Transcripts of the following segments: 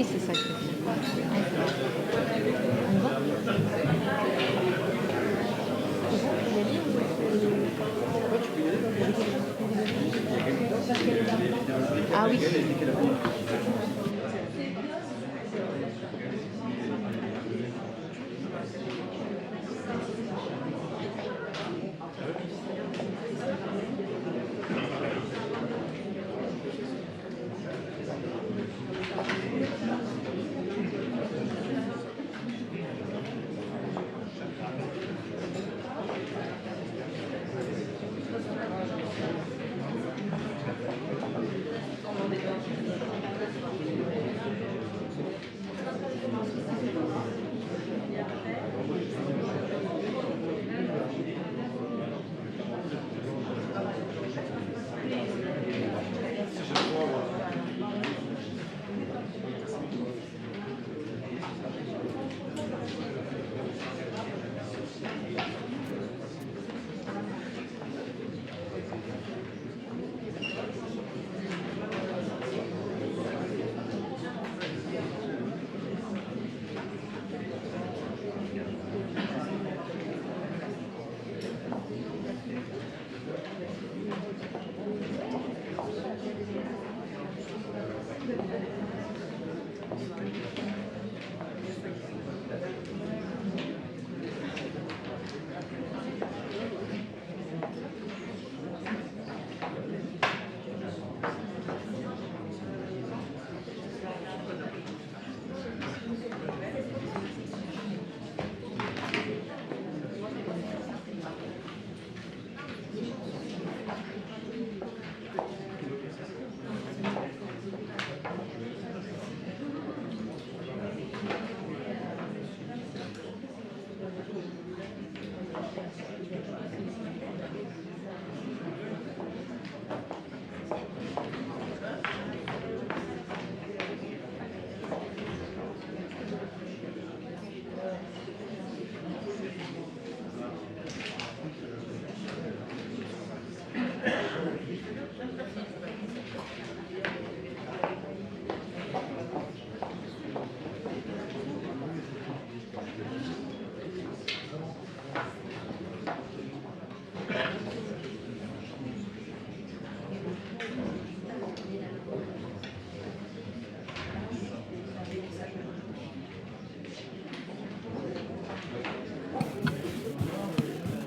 Oui, c'est ça que je veux dire. On va ? Ah oui.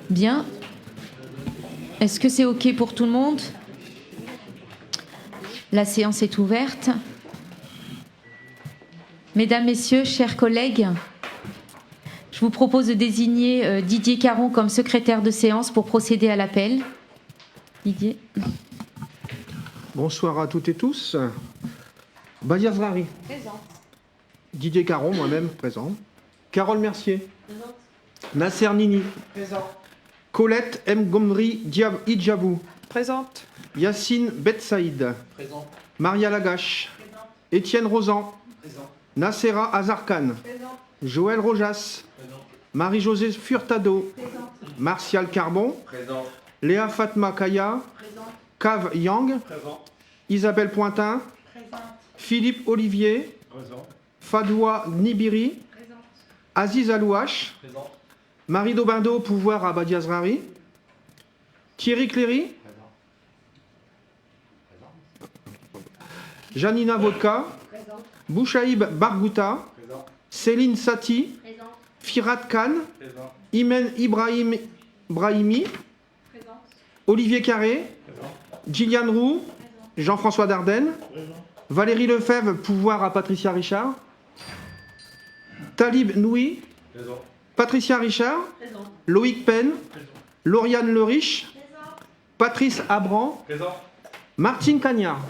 Bien. Est-ce que c'est OK pour tout le monde ? La séance est ouverte. Mesdames, Messieurs, chers collègues, je vous propose de désigner Didier Caron comme secrétaire de séance pour procéder à l'appel. Didier. Bonsoir à toutes et tous. Badia Zrari. Présent. Didier Caron, moi-même, présent. Carole Mercier. Présent. Nasser Nini. Présent. Colette M. Gomri Idjabou. Présente. Yacine Betsaïd. Présent. Maria Lagache. Étienne Rosan. Présent. Nassera Azarkan. Présent. Joël Rojas. Présent. Marie-Josée Furtado. Présent. Martial Carbon. Présent. Léa Fatma Kaya. Présent. Cav Yang. Présent. Isabelle Pointin. Présent. Philippe Olivier. Présent. Fadoua Nibiri. Présent. Aziz Alouache. Présent. Marie Dobindo, pouvoir à Badia Zrari. Thierry Cléry. Présent. Janina Vodka. Présent. Bouchaïb Bargouta. Présent. Céline Sati. Présent. Firat Khan. Présent. Imen Brahimi. Présent. Olivier Carré. Présent. Gillian Roux. Jean-François Dardenne. Présent. Valérie Lefebvre, pouvoir à Patricia Richard. Talib Noui. Présent. Patricia Richard. Présent. Loïc Penn. Présent. Lauriane Leriche. Présent. Patrice Abran. Présent. Martine Cagnard.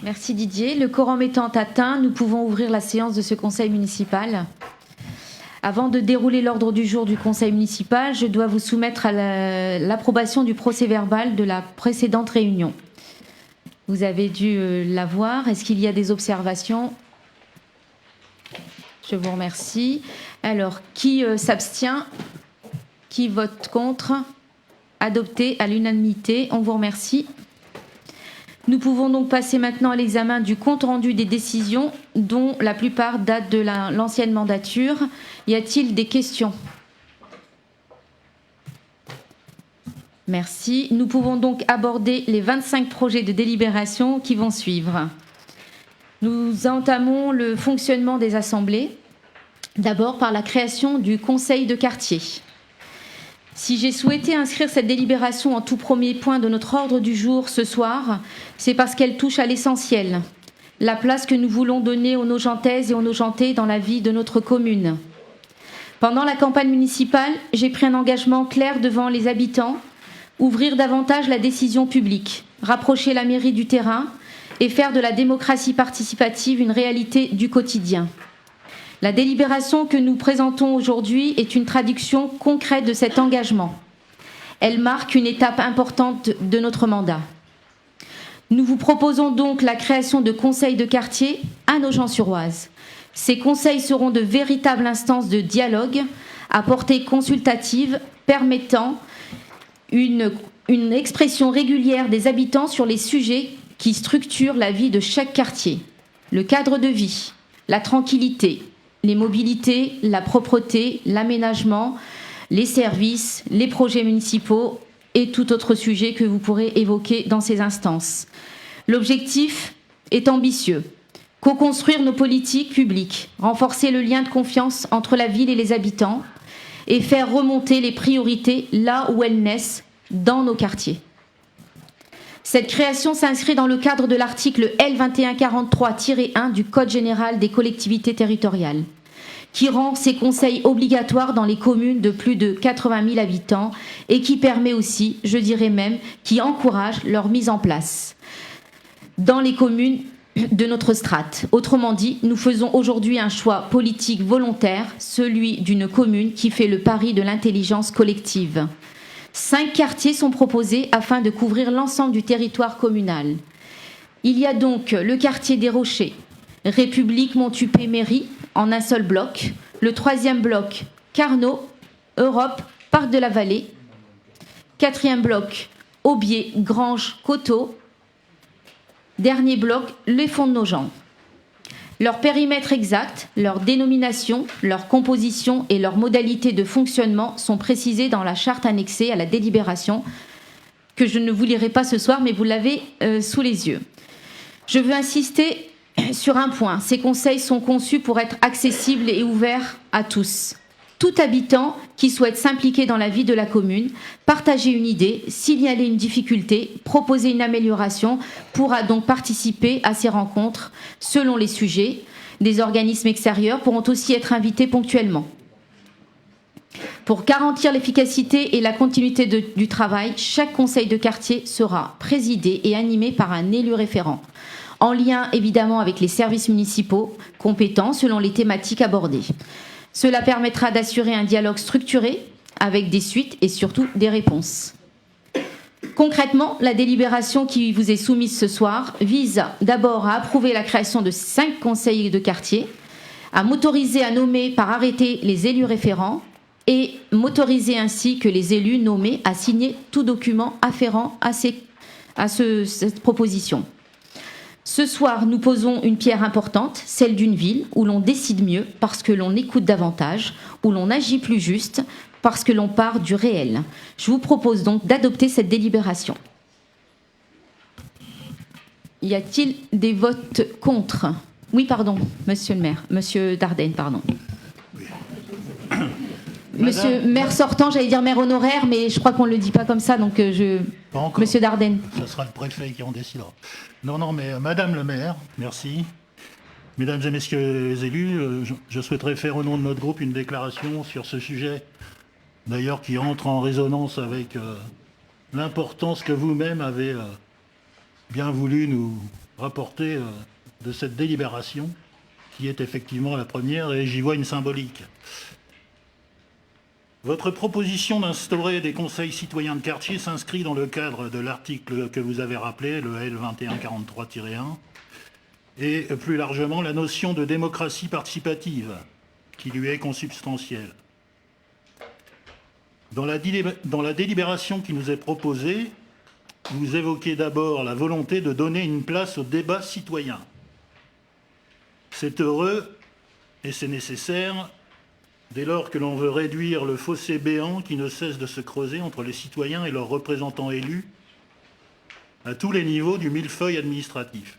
Merci Didier. Le quorum étant atteint, nous pouvons ouvrir la séance de ce conseil municipal. Avant de dérouler l'ordre du jour du conseil municipal, je dois vous soumettre à l'approbation du procès-verbal de la précédente réunion. Vous avez dû l'avoir. Est-ce qu'il y a des observations ? Je vous remercie. Alors, qui s'abstient ? Qui vote contre ? Adopté à l'unanimité. On vous remercie. Nous pouvons donc passer maintenant à l'examen du compte-rendu des décisions, dont la plupart datent de l'ancienne mandature. Y a-t-il des questions ? Merci. Nous pouvons donc aborder les 25 projets de délibération qui vont suivre. Nous entamons le fonctionnement des assemblées, d'abord par la création du conseil de quartier. Si j'ai souhaité inscrire cette délibération en tout premier point de notre ordre du jour ce soir, c'est parce qu'elle touche à l'essentiel, la place que nous voulons donner aux Nogentaises et aux Nogentais dans la vie de notre commune. Pendant la campagne municipale, j'ai pris un engagement clair devant les habitants, ouvrir davantage la décision publique, rapprocher la mairie du terrain et faire de la démocratie participative une réalité du quotidien. La délibération que nous présentons aujourd'hui est une traduction concrète de cet engagement. Elle marque une étape importante de notre mandat. Nous vous proposons donc la création de conseils de quartier à Nogent-sur-Oise. Ces conseils seront de véritables instances de dialogue à portée consultative permettant une expression régulière des habitants sur les sujets qui structurent la vie de chaque quartier. Le cadre de vie, la tranquillité, les mobilités, la propreté, l'aménagement, les services, les projets municipaux et tout autre sujet que vous pourrez évoquer dans ces instances. L'objectif est ambitieux. Co-construire nos politiques publiques, renforcer le lien de confiance entre la ville et les habitants et faire remonter les priorités là où elles naissent, dans nos quartiers. Cette création s'inscrit dans le cadre de l'article L2143-1 du Code général des collectivités territoriales, qui rend ces conseils obligatoires dans les communes de plus de 80 000 habitants et qui permet aussi, je dirais même, qui encourage leur mise en place dans les communes de notre strate. Autrement dit, nous faisons aujourd'hui un choix politique volontaire, celui d'une commune qui fait le pari de l'intelligence collective. 5 quartiers sont proposés afin de couvrir l'ensemble du territoire communal. Il y a donc le quartier des Rochers, République, Montupet, Mairie, en un seul bloc. Le 3e bloc, Carnot, Europe, Parc de la Vallée. 4e bloc, Aubier, Grange, Coteau. Dernier bloc, les Fonds de Nogent. Leur périmètre exact, leur dénomination, leur composition et leurs modalités de fonctionnement sont précisés dans la charte annexée à la délibération que je ne vous lirai pas ce soir, mais vous l'avez sous les yeux. Je veux insister sur un point. Ces conseils sont conçus pour être accessibles et ouverts à tous. Tout habitant qui souhaite s'impliquer dans la vie de la commune, partager une idée, signaler une difficulté, proposer une amélioration, pourra donc participer à ces rencontres selon les sujets. Des organismes extérieurs pourront aussi être invités ponctuellement. Pour garantir l'efficacité et la continuité du travail, chaque conseil de quartier sera présidé et animé par un élu référent, en lien évidemment avec les services municipaux compétents selon les thématiques abordées. Cela permettra d'assurer un dialogue structuré avec des suites et surtout des réponses. Concrètement, la délibération qui vous est soumise ce soir vise d'abord à approuver la création de 5 conseils de quartier, à m'autoriser à nommer par arrêté les élus référents et m'autoriser ainsi que les élus nommés à signer tout document afférent à cette proposition. Ce soir, nous posons une pierre importante, celle d'une ville où l'on décide mieux parce que l'on écoute davantage, où l'on agit plus juste parce que l'on part du réel. Je vous propose donc d'adopter cette délibération. Y a-t-il des votes contre ? Oui, pardon, monsieur le maire, monsieur Dardenne, pardon. Oui. Monsieur maire sortant, j'allais dire maire honoraire, mais je crois qu'on ne le dit pas comme ça, donc monsieur Dardenne. Ce sera le préfet qui en décidera. Non, mais madame le maire, merci. Mesdames et messieurs les élus, je souhaiterais faire au nom de notre groupe une déclaration sur ce sujet, d'ailleurs qui entre en résonance avec l'importance que vous-même avez bien voulu nous rapporter de cette délibération, qui est effectivement la première, et j'y vois une symbolique. Votre proposition d'instaurer des conseils citoyens de quartier s'inscrit dans le cadre de l'article que vous avez rappelé, le L2143-1, et plus largement la notion de démocratie participative, qui lui est consubstantielle. Dans la délibération qui nous est proposée, vous évoquez d'abord la volonté de donner une place au débat citoyen. C'est heureux et c'est nécessaire dès lors que l'on veut réduire le fossé béant qui ne cesse de se creuser entre les citoyens et leurs représentants élus à tous les niveaux du millefeuille administratif.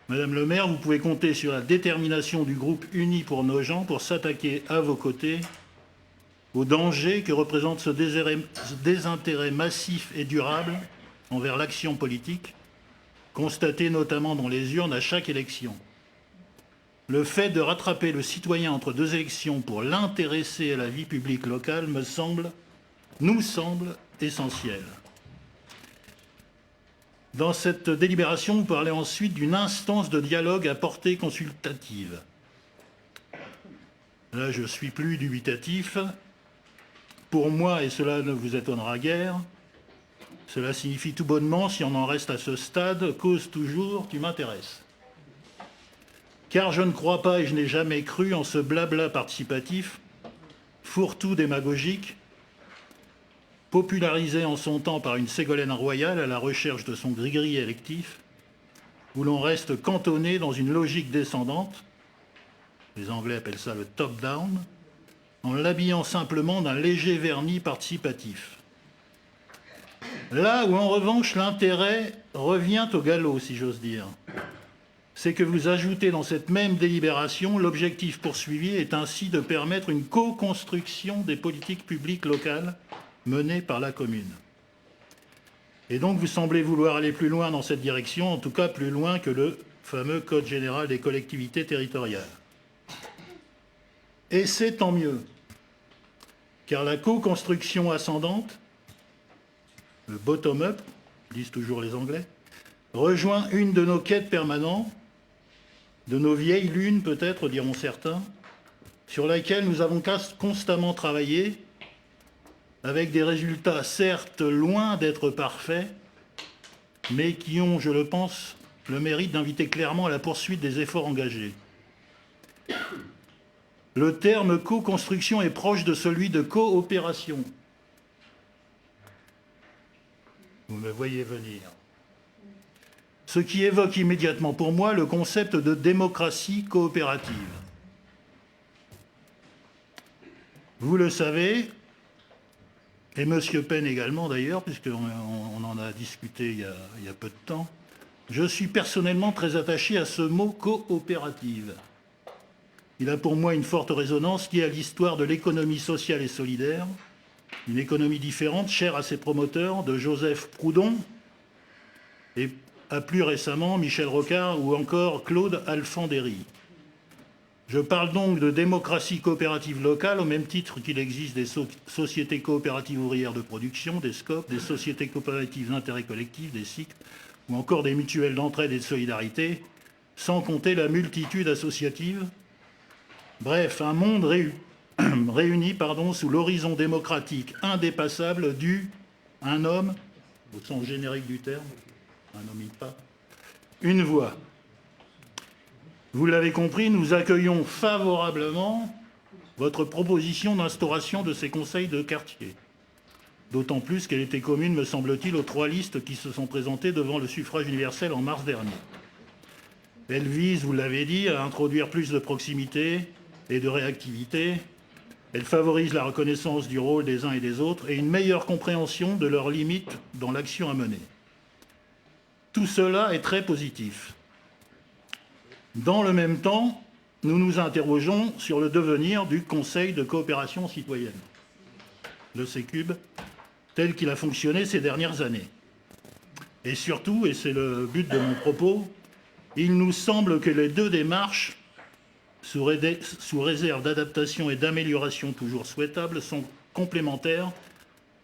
Madame le maire, vous pouvez compter sur la détermination du groupe Unis pour nos gens pour s'attaquer à vos côtés au danger que représente ce désintérêt massif et durable envers l'action politique, constaté notamment dans les urnes à chaque élection. Le fait de rattraper le citoyen entre deux élections pour l'intéresser à la vie publique locale nous semble essentiel. Dans cette délibération, vous parlez ensuite d'une instance de dialogue à portée consultative. Là, je suis plus dubitatif. Pour moi, et cela ne vous étonnera guère, cela signifie tout bonnement, si on en reste à ce stade, cause toujours, tu m'intéresses. Car je ne crois pas et je n'ai jamais cru en ce blabla participatif, fourre-tout démagogique, popularisé en son temps par une Ségolène royale à la recherche de son gris-gris électif, où l'on reste cantonné dans une logique descendante, les Anglais appellent ça le top-down, en l'habillant simplement d'un léger vernis participatif. Là où, en revanche, l'intérêt revient au galop, si j'ose dire, c'est que vous ajoutez dans cette même délibération l'objectif poursuivi est ainsi de permettre une co-construction des politiques publiques locales menées par la commune. Et donc vous semblez vouloir aller plus loin dans cette direction, en tout cas plus loin que le fameux Code général des collectivités territoriales. Et c'est tant mieux, car la co-construction ascendante, le bottom-up, disent toujours les Anglais, rejoint une de nos quêtes permanentes, de nos vieilles lunes peut-être, diront certains, sur laquelle nous avons constamment travaillé, avec des résultats certes loin d'être parfaits, mais qui ont, je le pense, le mérite d'inviter clairement à la poursuite des efforts engagés. Le terme co-construction est proche de celui de coopération. Vous me voyez venir. Ce qui évoque immédiatement pour moi le concept de démocratie coopérative. Vous le savez, et M. Pen également d'ailleurs, puisqu'on en a discuté il y a peu de temps, je suis personnellement très attaché à ce mot coopérative. Il a pour moi une forte résonance liée à l'histoire de l'économie sociale et solidaire, une économie différente, chère à ses promoteurs, de Joseph Proudhon, et à plus récemment Michel Rocard ou encore Claude Alphandéry. Je parle donc de démocratie coopérative locale au même titre qu'il existe des sociétés coopératives ouvrières de production, des SCOP, des sociétés coopératives d'intérêt collectif, des SIC, ou encore des mutuelles d'entraide et de solidarité, sans compter la multitude associative. Bref, un monde réuni sous l'horizon démocratique indépassable du « un homme », au sens générique du terme, un homme pas, une voix. Vous l'avez compris, nous accueillons favorablement votre proposition d'instauration de ces conseils de quartier. D'autant plus qu'elle était commune, me semble-t-il, aux 3 listes qui se sont présentées devant le suffrage universel en mars dernier. Elle vise, vous l'avez dit, à introduire plus de proximité et de réactivité. Elle favorise la reconnaissance du rôle des uns et des autres et une meilleure compréhension de leurs limites dans l'action à mener. Tout cela est très positif. Dans le même temps, nous nous interrogeons sur le devenir du Conseil de coopération citoyenne, le CCUB, tel qu'il a fonctionné ces dernières années. Et surtout, et c'est le but de mon propos, il nous semble que les 2 démarches, sous réserve d'adaptation et d'amélioration toujours souhaitables, sont complémentaires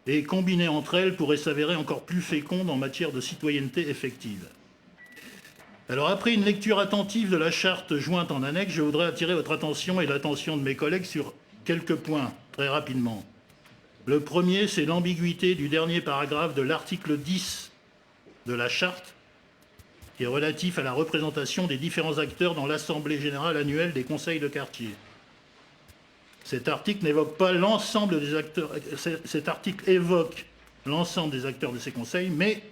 et combinées entre elles pourraient s'avérer encore plus fécondes en matière de citoyenneté effective. Alors après une lecture attentive de la charte jointe en annexe, je voudrais attirer votre attention et l'attention de mes collègues sur quelques points, très rapidement. Le premier, c'est l'ambiguïté du dernier paragraphe de l'article 10 de la charte, qui est relatif à la représentation des différents acteurs dans l'Assemblée générale annuelle des conseils de quartier. Cet article n'évoque pas l'ensemble des acteurs, cet article évoque l'ensemble des acteurs de ces conseils, mais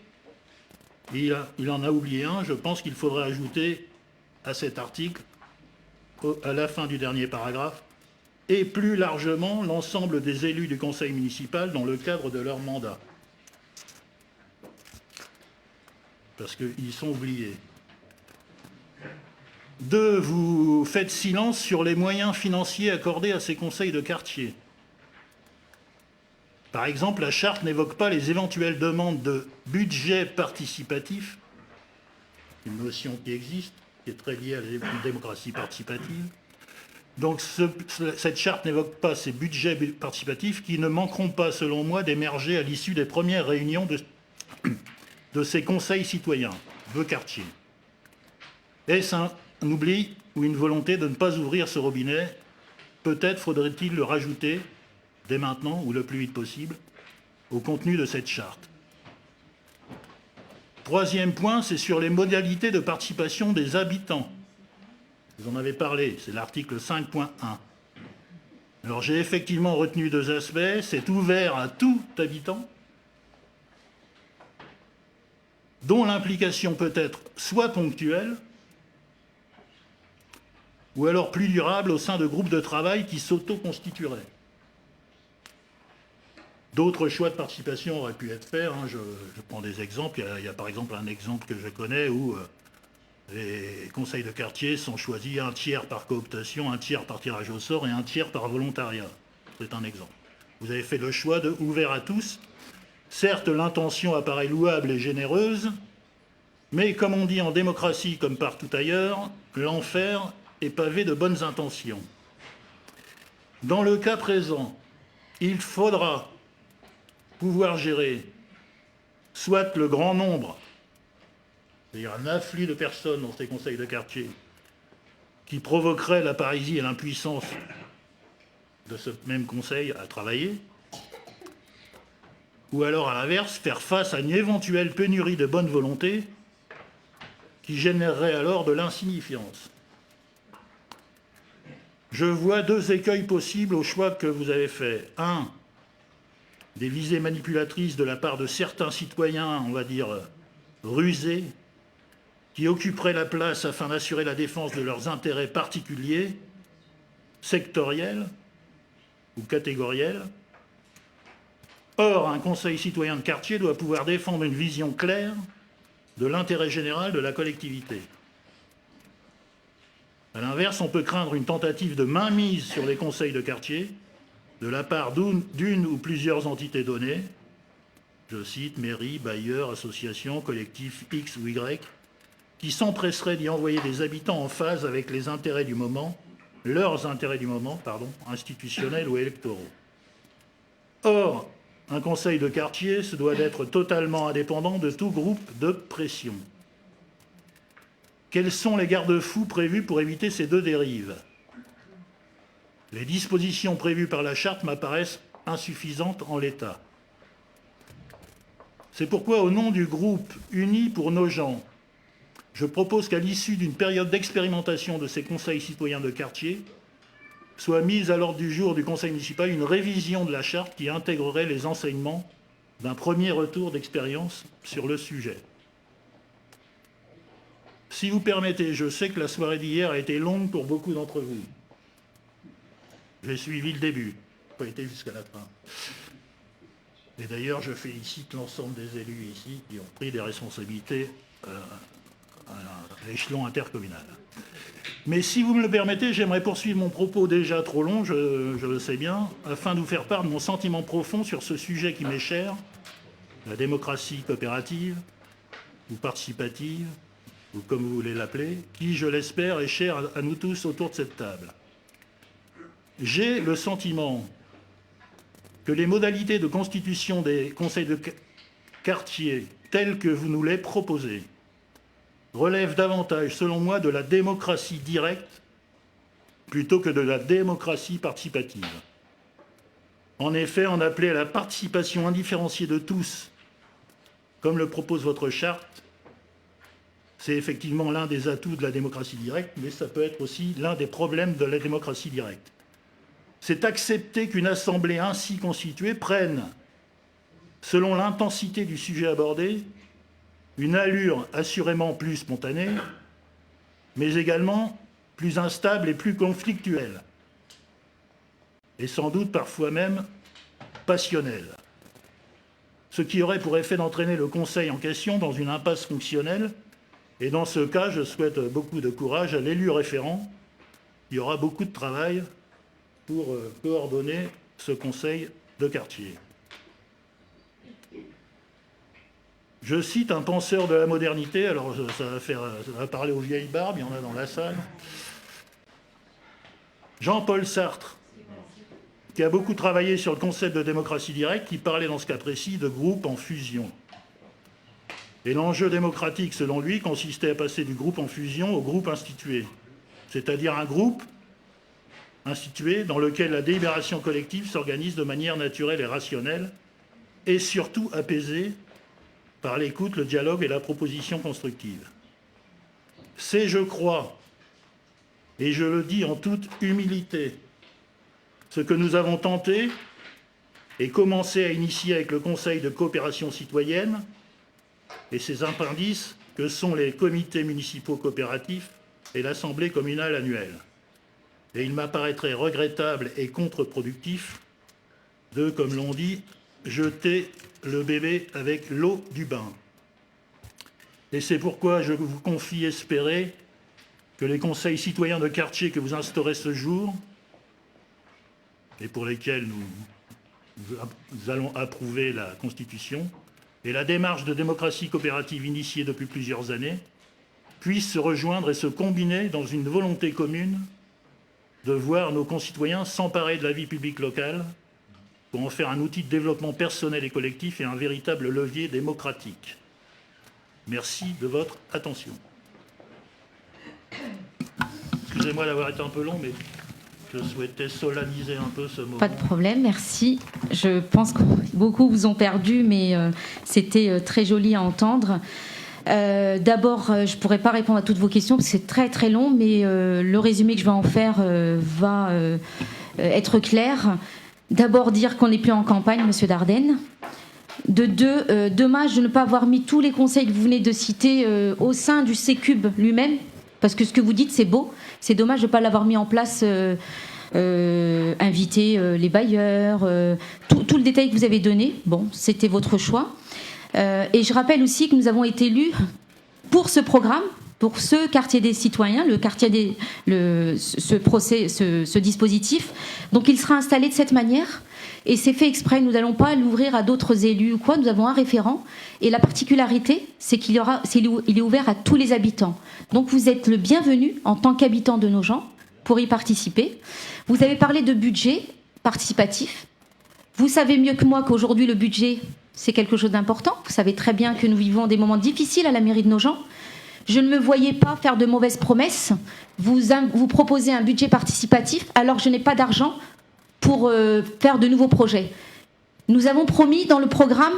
il en a oublié un. Je pense qu'il faudrait ajouter à cet article, à la fin du dernier paragraphe, et plus largement l'ensemble des élus du conseil municipal dans le cadre de leur mandat. Parce qu'ils sont oubliés. 2, vous faites silence sur les moyens financiers accordés à ces conseils de quartier. Par exemple, la charte n'évoque pas les éventuelles demandes de budget participatif, une notion qui existe, qui est très liée à la démocratie participative. Donc cette charte n'évoque pas ces budgets participatifs qui ne manqueront pas, selon moi, d'émerger à l'issue des premières réunions de ces conseils citoyens de quartier. Est-ce un oubli ou une volonté de ne pas ouvrir ce robinet? Peut-être faudrait-il le rajouter, dès maintenant ou le plus vite possible, au contenu de cette charte. 3e point, c'est sur les modalités de participation des habitants. Vous en avez parlé, c'est l'article 5.1. Alors j'ai effectivement retenu 2 aspects. C'est ouvert à tout habitant, dont l'implication peut être soit ponctuelle, ou alors plus durable au sein de groupes de travail qui s'auto-constitueraient. D'autres choix de participation auraient pu être faits. Je prends des exemples. Il y a par exemple un exemple que je connais où les conseils de quartier sont choisis 1/3 par cooptation, 1/3 par tirage au sort et 1/3 par volontariat. C'est un exemple. Vous avez fait le choix de ouvert à tous. Certes, l'intention apparaît louable et généreuse, mais comme on dit en démocratie comme partout ailleurs, l'enfer est pavé de bonnes intentions. Dans le cas présent, il faudra pouvoir gérer soit le grand nombre, c'est-à-dire un afflux de personnes dans ces conseils de quartier qui provoquerait la paralysie et l'impuissance de ce même conseil à travailler, ou alors à l'inverse, faire face à une éventuelle pénurie de bonne volonté qui générerait alors de l'insignifiance. Je vois 2 écueils possibles au choix que vous avez fait. 1, des visées manipulatrices de la part de certains citoyens, on va dire, rusés, qui occuperaient la place afin d'assurer la défense de leurs intérêts particuliers, sectoriels ou catégoriels. Or, un conseil citoyen de quartier doit pouvoir défendre une vision claire de l'intérêt général de la collectivité. A l'inverse, on peut craindre une tentative de mainmise sur les conseils de quartier de la part d'une ou plusieurs entités données, je cite, mairie, bailleurs, associations, collectifs X ou Y, qui s'empresseraient d'y envoyer des habitants en phase avec les intérêts du moment, leurs intérêts du moment, institutionnels ou électoraux. Or, un conseil de quartier se doit d'être totalement indépendant de tout groupe de pression. Quels sont les garde-fous prévus pour éviter ces 2 dérives? Les dispositions prévues par la charte m'apparaissent insuffisantes en l'état. C'est pourquoi, au nom du groupe Unis pour nos gens, je propose qu'à l'issue d'une période d'expérimentation de ces conseils citoyens de quartier, soit mise à l'ordre du jour du conseil municipal une révision de la charte qui intégrerait les enseignements d'un premier retour d'expérience sur le sujet. Si vous permettez, je sais que la soirée d'hier a été longue pour beaucoup d'entre vous. J'ai suivi le début, pas été jusqu'à la fin. Et d'ailleurs, je félicite l'ensemble des élus ici qui ont pris des responsabilités à l'échelon intercommunal. Mais si vous me le permettez, j'aimerais poursuivre mon propos déjà trop long, je le sais bien, afin de vous faire part de mon sentiment profond sur ce sujet qui m'est cher, la démocratie coopérative ou participative, ou comme vous voulez l'appeler, qui, je l'espère, est cher à nous tous autour de cette table. J'ai le sentiment que les modalités de constitution des conseils de quartier telles que vous nous les proposez relèvent davantage, selon moi, de la démocratie directe plutôt que de la démocratie participative. En effet, en appeler à la participation indifférenciée de tous, comme le propose votre charte, c'est effectivement l'un des atouts de la démocratie directe, mais ça peut être aussi l'un des problèmes de la démocratie directe. C'est accepter qu'une assemblée ainsi constituée prenne selon l'intensité du sujet abordé, une allure assurément plus spontanée, mais également plus instable et plus conflictuelle, et sans doute parfois même passionnelle, ce qui aurait pour effet d'entraîner le Conseil en question dans une impasse fonctionnelle. Et dans ce cas, je souhaite beaucoup de courage à l'élu référent. Il y aura beaucoup de travail pour coordonner ce conseil de quartier. Je cite un penseur de la modernité, alors ça va parler aux vieilles barbes, il y en a dans la salle. Jean-Paul Sartre, qui a beaucoup travaillé sur le concept de démocratie directe, qui parlait dans ce cas précis de groupe en fusion. Et l'enjeu démocratique, selon lui, consistait à passer du groupe en fusion au groupe institué, c'est-à-dire un groupe institué dans lequel la délibération collective s'organise de manière naturelle et rationnelle, et surtout apaisée par l'écoute, le dialogue et la proposition constructive. C'est, je crois, et je le dis en toute humilité, ce que nous avons tenté et commencé à initier avec le Conseil de coopération citoyenne et ses appendices que sont les comités municipaux coopératifs et l'Assemblée communale annuelle. Et il m'apparaîtrait regrettable et contre-productif de, comme l'on dit, jeter le bébé avec l'eau du bain. Et c'est pourquoi je vous confie espérer que les conseils citoyens de quartier que vous instaurez ce jour, et pour lesquels nous allons approuver la Constitution, et la démarche de démocratie coopérative initiée depuis plusieurs années, puissent se rejoindre et se combiner dans une volonté commune de voir nos concitoyens s'emparer de la vie publique locale pour en faire un outil de développement personnel et collectif et un véritable levier démocratique. Merci de votre attention. Excusez-moi d'avoir été un peu long, mais je souhaitais solenniser un peu ce moment. Pas de problème, merci. Je pense que beaucoup vous ont perdu, mais c'était très joli à entendre. D'abord, je ne pourrais pas répondre à toutes vos questions, parce que c'est très très long, mais le résumé que je vais en faire va être clair. D'abord, dire qu'on n'est plus en campagne, Monsieur Dardenne. De deux, dommage de ne pas avoir mis tous les conseils que vous venez de citer au sein du C-Cube lui-même, parce que ce que vous dites, c'est beau. C'est dommage de ne pas l'avoir mis en place, inviter les bailleurs, tout le détail que vous avez donné. Bon, c'était votre choix. Et je rappelle aussi que nous avons été élus pour ce programme, pour ce quartier des citoyens, ce dispositif. Donc il sera installé de cette manière. Et c'est fait exprès, nous n'allons pas l'ouvrir à d'autres élus ou quoi, nous avons un référent. Et la particularité, c'est qu'il est ouvert à tous les habitants. Donc vous êtes le bienvenu en tant qu'habitant de nos gens pour y participer. Vous avez parlé de budget participatif. Vous savez mieux que moi qu'aujourd'hui le budget, c'est quelque chose d'important. Vous savez très bien que nous vivons des moments difficiles à la mairie de nos gens. Je ne me voyais pas faire de mauvaises promesses. Vous proposez un budget participatif alors que je n'ai pas d'argent pour faire de nouveaux projets. Nous avons promis dans le programme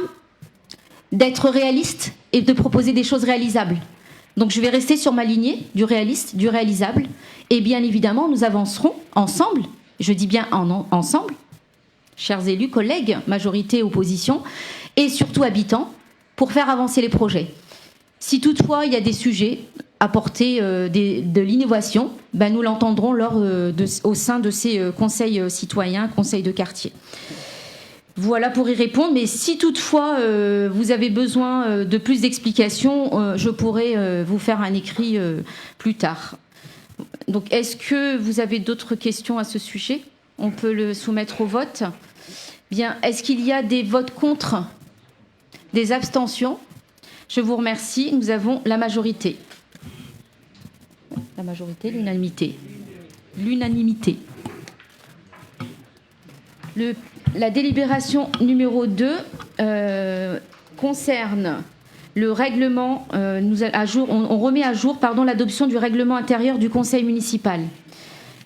d'être réalistes et de proposer des choses réalisables. Donc je vais rester sur ma lignée du réaliste, du réalisable. Et bien évidemment, nous avancerons ensemble, je dis bien ensemble, chers élus, collègues, majorité, opposition, et surtout habitants, pour faire avancer les projets. Si toutefois il y a des sujets à porter de l'innovation, ben nous l'entendrons au sein de ces conseils citoyens, conseils de quartier. Voilà pour y répondre, mais si toutefois vous avez besoin de plus d'explications, je pourrais vous faire un écrit plus tard. Donc est-ce que vous avez d'autres questions à ce sujet ? On peut le soumettre au vote. Bien, est-ce qu'il y a des votes contre ? Des abstentions ? Je vous remercie. Nous avons la majorité. La majorité, l'unanimité. L'unanimité. La délibération numéro 2 concerne le règlement. On remet à jour l'adoption du règlement intérieur du conseil municipal.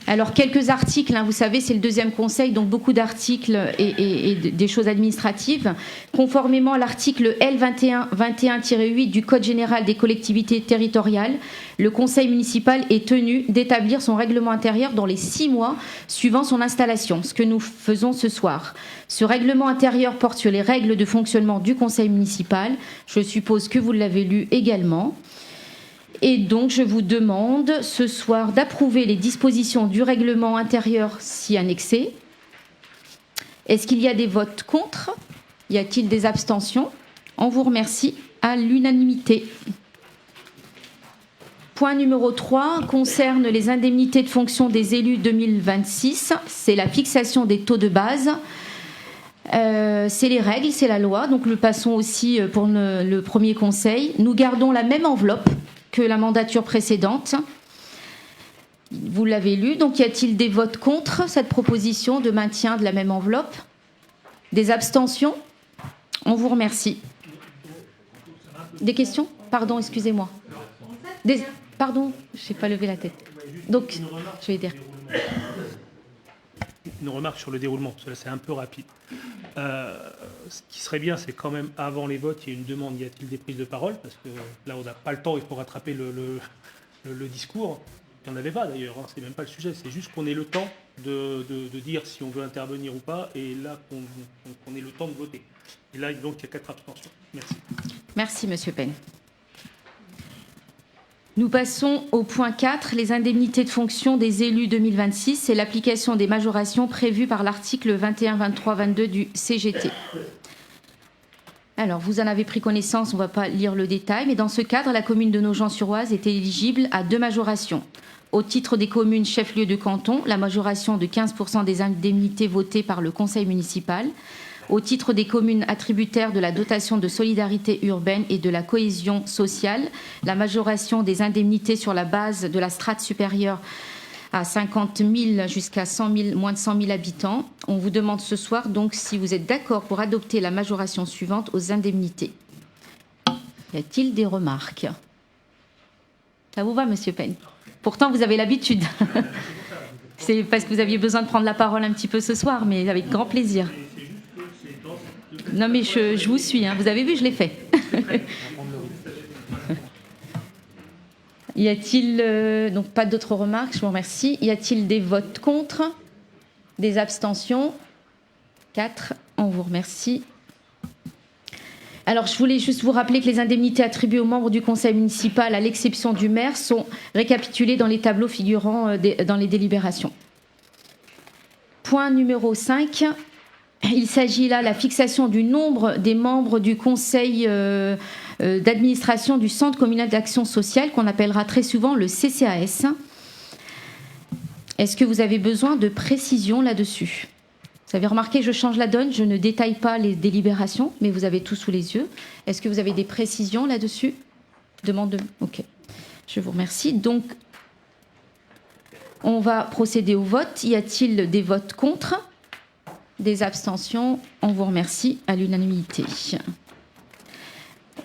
Alors, quelques articles, vous savez, c'est le deuxième conseil, donc beaucoup d'articles et des choses administratives. Conformément à l'article L21-21-8 du Code général des collectivités territoriales, le conseil municipal est tenu d'établir son règlement intérieur dans les 6 mois suivant son installation, ce que nous faisons ce soir. Ce règlement intérieur porte sur les règles de fonctionnement du conseil municipal. Je suppose que vous l'avez lu également. Et donc, je vous demande ce soir d'approuver les dispositions du règlement intérieur si annexées. Est-ce qu'il y a des votes contre? Y a-t-il des abstentions? On vous remercie à l'unanimité. Point numéro 3 concerne les indemnités de fonction des élus 2026. C'est la fixation des taux de base. C'est les règles, c'est la loi. Donc, nous passons aussi pour le premier conseil. Nous gardons la même enveloppe que la mandature précédente. Vous l'avez lu. Donc, y a-t-il des votes contre cette proposition de maintien de la même enveloppe? Des abstentions? On vous remercie. Des questions? Pardon, excusez-moi. Pardon, je n'ai pas levé la tête. Donc, je vais dire. Une remarque sur le déroulement, parce que là c'est un peu rapide. Ce qui serait bien, c'est quand même avant les votes, il y a une demande, y a-t-il des prises de parole? Parce que là on n'a pas le temps, il faut rattraper le discours. Il n'y en avait pas d'ailleurs, c'est même pas le sujet, c'est juste qu'on ait le temps de dire si on veut intervenir ou pas, et là qu'on ait le temps de voter. Et là donc il y a 4 abstentions. Merci. Merci Monsieur Penne. Nous passons au point 4, les indemnités de fonction des élus 2026. C'est l'application des majorations prévues par l'article 21, 23, 22 du CGT. Alors, vous en avez pris connaissance, on ne va pas lire le détail, mais dans ce cadre, la commune de Nogent-sur-Oise est éligible à 2 majorations. Au titre des communes chefs-lieux de canton, la majoration de 15% des indemnités votées par le conseil municipal. Au titre des communes attributaires de la dotation de solidarité urbaine et de la cohésion sociale, la majoration des indemnités sur la base de la strate supérieure à 50 000 jusqu'à 100 000, moins de 100 000 habitants. On vous demande ce soir donc si vous êtes d'accord pour adopter la majoration suivante aux indemnités. Y a-t-il des remarques? Ça vous va, Monsieur Penne? Pourtant, vous avez l'habitude. C'est parce que vous aviez besoin de prendre la parole un petit peu ce soir, mais avec grand plaisir. Non mais je vous suis, vous avez vu, je l'ai fait. Y a-t-il, donc pas d'autres remarques, je vous remercie. Y a-t-il des votes contre? Des abstentions? 4, on vous remercie. Alors je voulais juste vous rappeler que les indemnités attribuées aux membres du conseil municipal, à l'exception du maire, sont récapitulées dans les tableaux figurant dans les délibérations. Point numéro 5. Il s'agit là de la fixation du nombre des membres du conseil d'administration du Centre communal d'action sociale, qu'on appellera très souvent le CCAS. Est-ce que vous avez besoin de précision là-dessus? Vous avez remarqué, je change la donne, je ne détaille pas les délibérations, mais vous avez tout sous les yeux. Est-ce que vous avez des précisions là-dessus? Ok, je vous remercie. Donc, on va procéder au vote. Y a-t-il des votes contre? Des abstentions? On vous remercie à l'unanimité.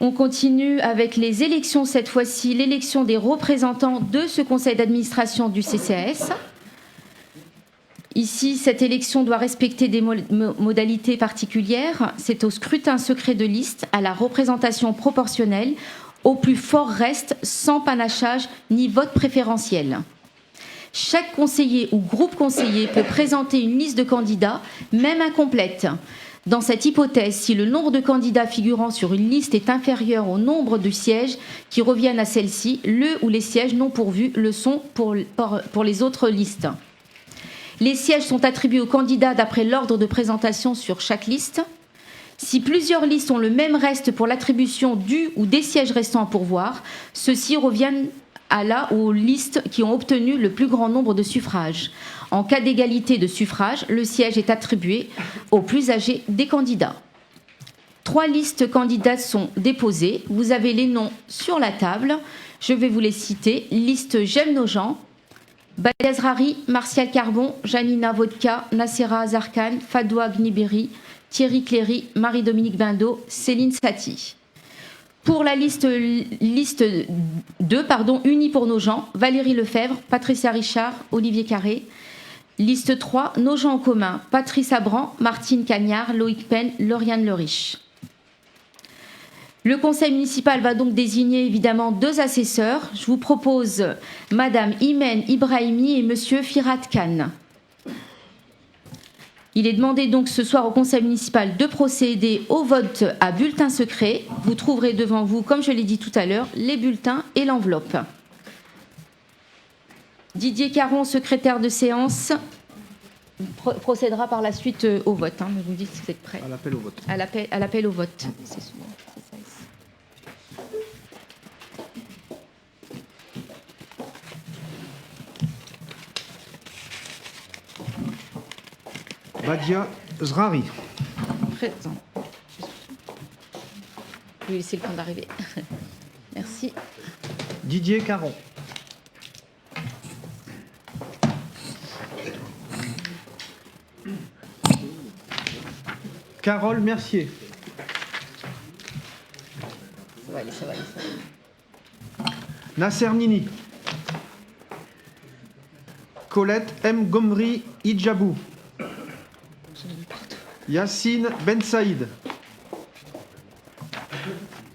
On continue avec les élections, cette fois-ci, l'élection des représentants de ce conseil d'administration du CCAS. Ici, cette élection doit respecter des modalités particulières. C'est au scrutin secret de liste, à la représentation proportionnelle, au plus fort reste, sans panachage ni vote préférentiel. Chaque conseiller ou groupe conseiller peut présenter une liste de candidats, même incomplète. Dans cette hypothèse, si le nombre de candidats figurant sur une liste est inférieur au nombre de sièges qui reviennent à celle-ci, le ou les sièges non pourvus le sont pour les autres listes. Les sièges sont attribués aux candidats d'après l'ordre de présentation sur chaque liste. Si plusieurs listes ont le même reste pour l'attribution du ou des sièges restants à pourvoir, ceux-ci reviennent aux listes qui ont obtenu le plus grand nombre de suffrages. En cas d'égalité de suffrages, le siège est attribué au plus âgé des candidats. 3 listes candidates sont déposées. Vous avez les noms sur la table. Je vais vous les citer. Liste J'aime nos gens, Badez Rari, Martial Carbon, Janina Vodka, Nassera Azarkan, Fadoua Gniberi, Thierry Cléry, Marie-Dominique Bindo, Céline Satie. Pour la liste 2, Unis pour nos gens, Valérie Lefebvre, Patricia Richard, Olivier Carré. Liste 3, Nos gens en commun, Patrice Abran, Martine Cagnard, Loïc Penn, Lauriane Leriche. Le conseil municipal va donc désigner évidemment 2 assesseurs. Je vous propose Madame Imen Ibrahimi et Monsieur Firat Khan. Il est demandé donc ce soir au conseil municipal de procéder au vote à bulletin secret. Vous trouverez devant vous, comme je l'ai dit tout à l'heure, les bulletins et l'enveloppe. Didier Caron, secrétaire de séance, procédera par la suite au vote. Vous me dites si vous êtes prêts. À l'appel au vote. À l'appel au vote. C'est souvent, c'est ça ici. Badia Zrari. Présent. Je vais laisser le temps d'arriver. Merci. Didier Caron. Carole Mercier. Ça va aller, ça va aller. Nasser Nini. Colette M. Gomri Idjabou. Yacine Ben Saïd.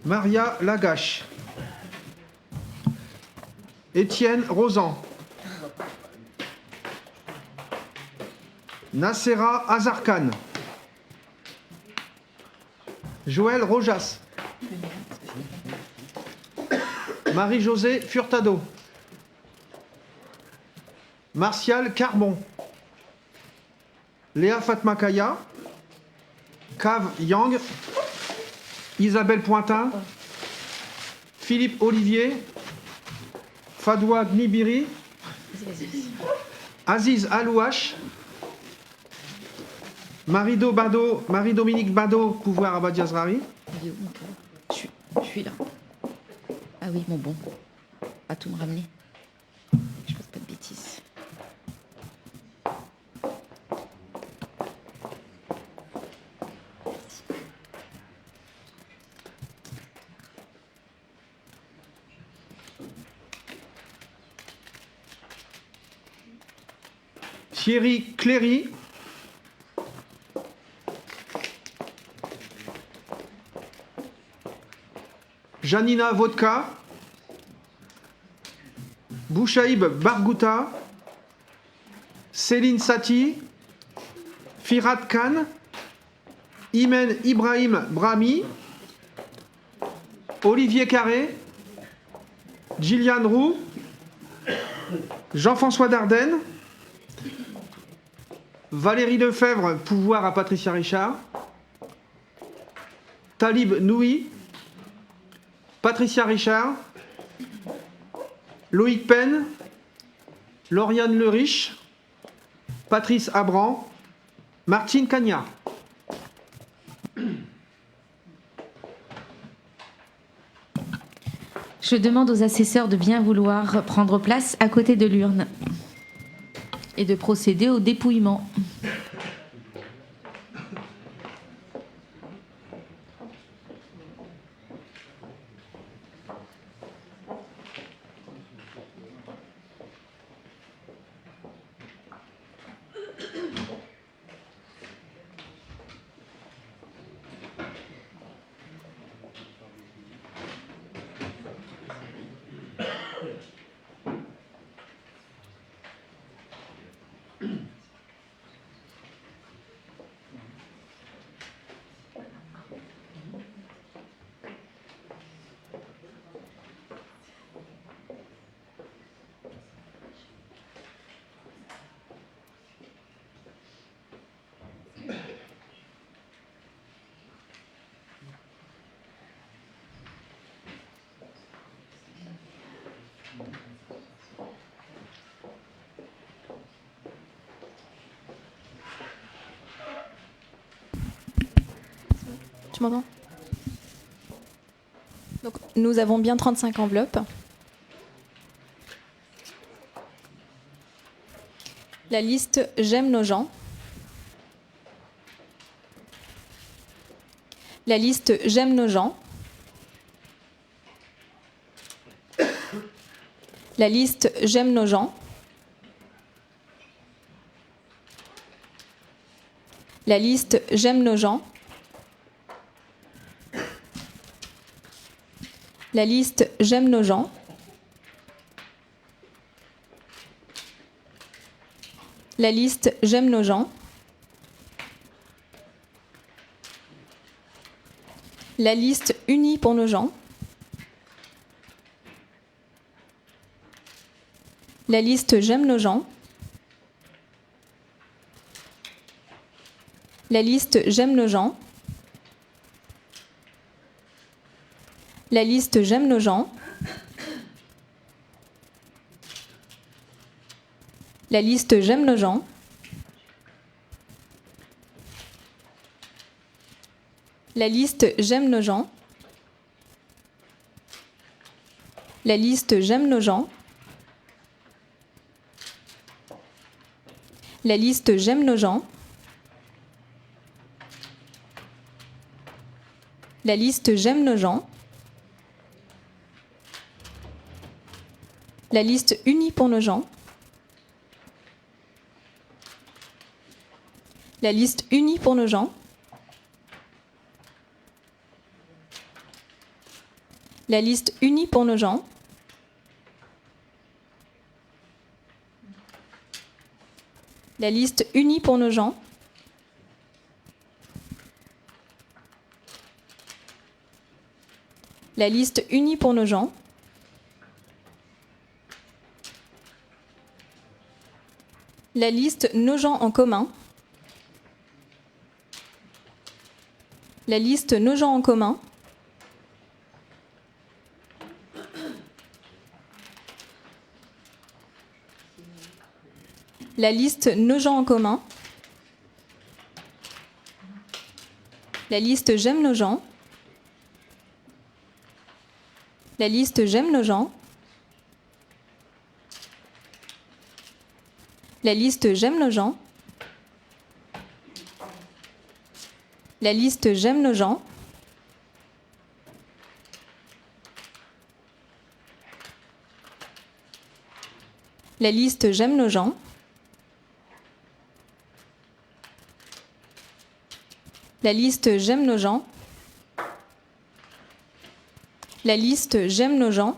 Maria Lagache. Étienne Rosan. Nassera Azarkan. Joël Rojas. Marie-Josée Furtado. Martial Carbon. Léa Fatmakaya. Cave Yang. Isabelle Pointin. Philippe Olivier. Fadoua Gnibiri. Aziz Alouache. Marie-Dominique Bado, pouvoir Abadia Zrari. Je suis là. Ah oui, bon. Pas tout me ramener. Je fasse pas de bêtises. Thierry Cléry. Janina Vodka. Bouchaïb Bargouta. Céline Sati. Firat Khan. Imen Ibrahim Brahmi. Olivier Carré. Gilliane Roux. Jean-François Dardenne. Valérie Lefebvre, pouvoir à Patricia Richard. Talib Noui. Patricia Richard. Loïc Penn. Lauriane Leriche. Patrice Abran. Martine Cagnard. Je demande aux assesseurs de bien vouloir prendre place à côté de l'urne et de procéder au dépouillement. Tu m'entends ? Donc, nous avons bien 35 enveloppes. La liste « J'aime nos gens ». La liste « J'aime nos gens ». La liste J'aime nos gens. La liste J'aime nos gens. La liste J'aime nos gens. La liste J'aime nos gens. La liste Unis pour nos gens. La liste J'aime nos gens. La liste J'aime nos gens. La liste J'aime nos gens. La liste J'aime nos gens. La liste J'aime nos gens. La liste J'aime nos gens. La liste J'aime nos gens. La liste J'aime nos gens. La liste Unis pour nos gens. La liste Unis pour nos gens. La liste Unis pour nos gens. La liste Unis pour nos gens. La liste Unis pour nos gens. La liste Nos gens en commun. La liste Nos gens en commun. La liste Nos gens en commun. La liste J'aime nos gens. La liste J'aime nos gens. La liste J'aime nos gens. La liste J'aime nos gens. La liste J'aime nos gens. La liste J'aime nos gens. La liste J'aime nos gens.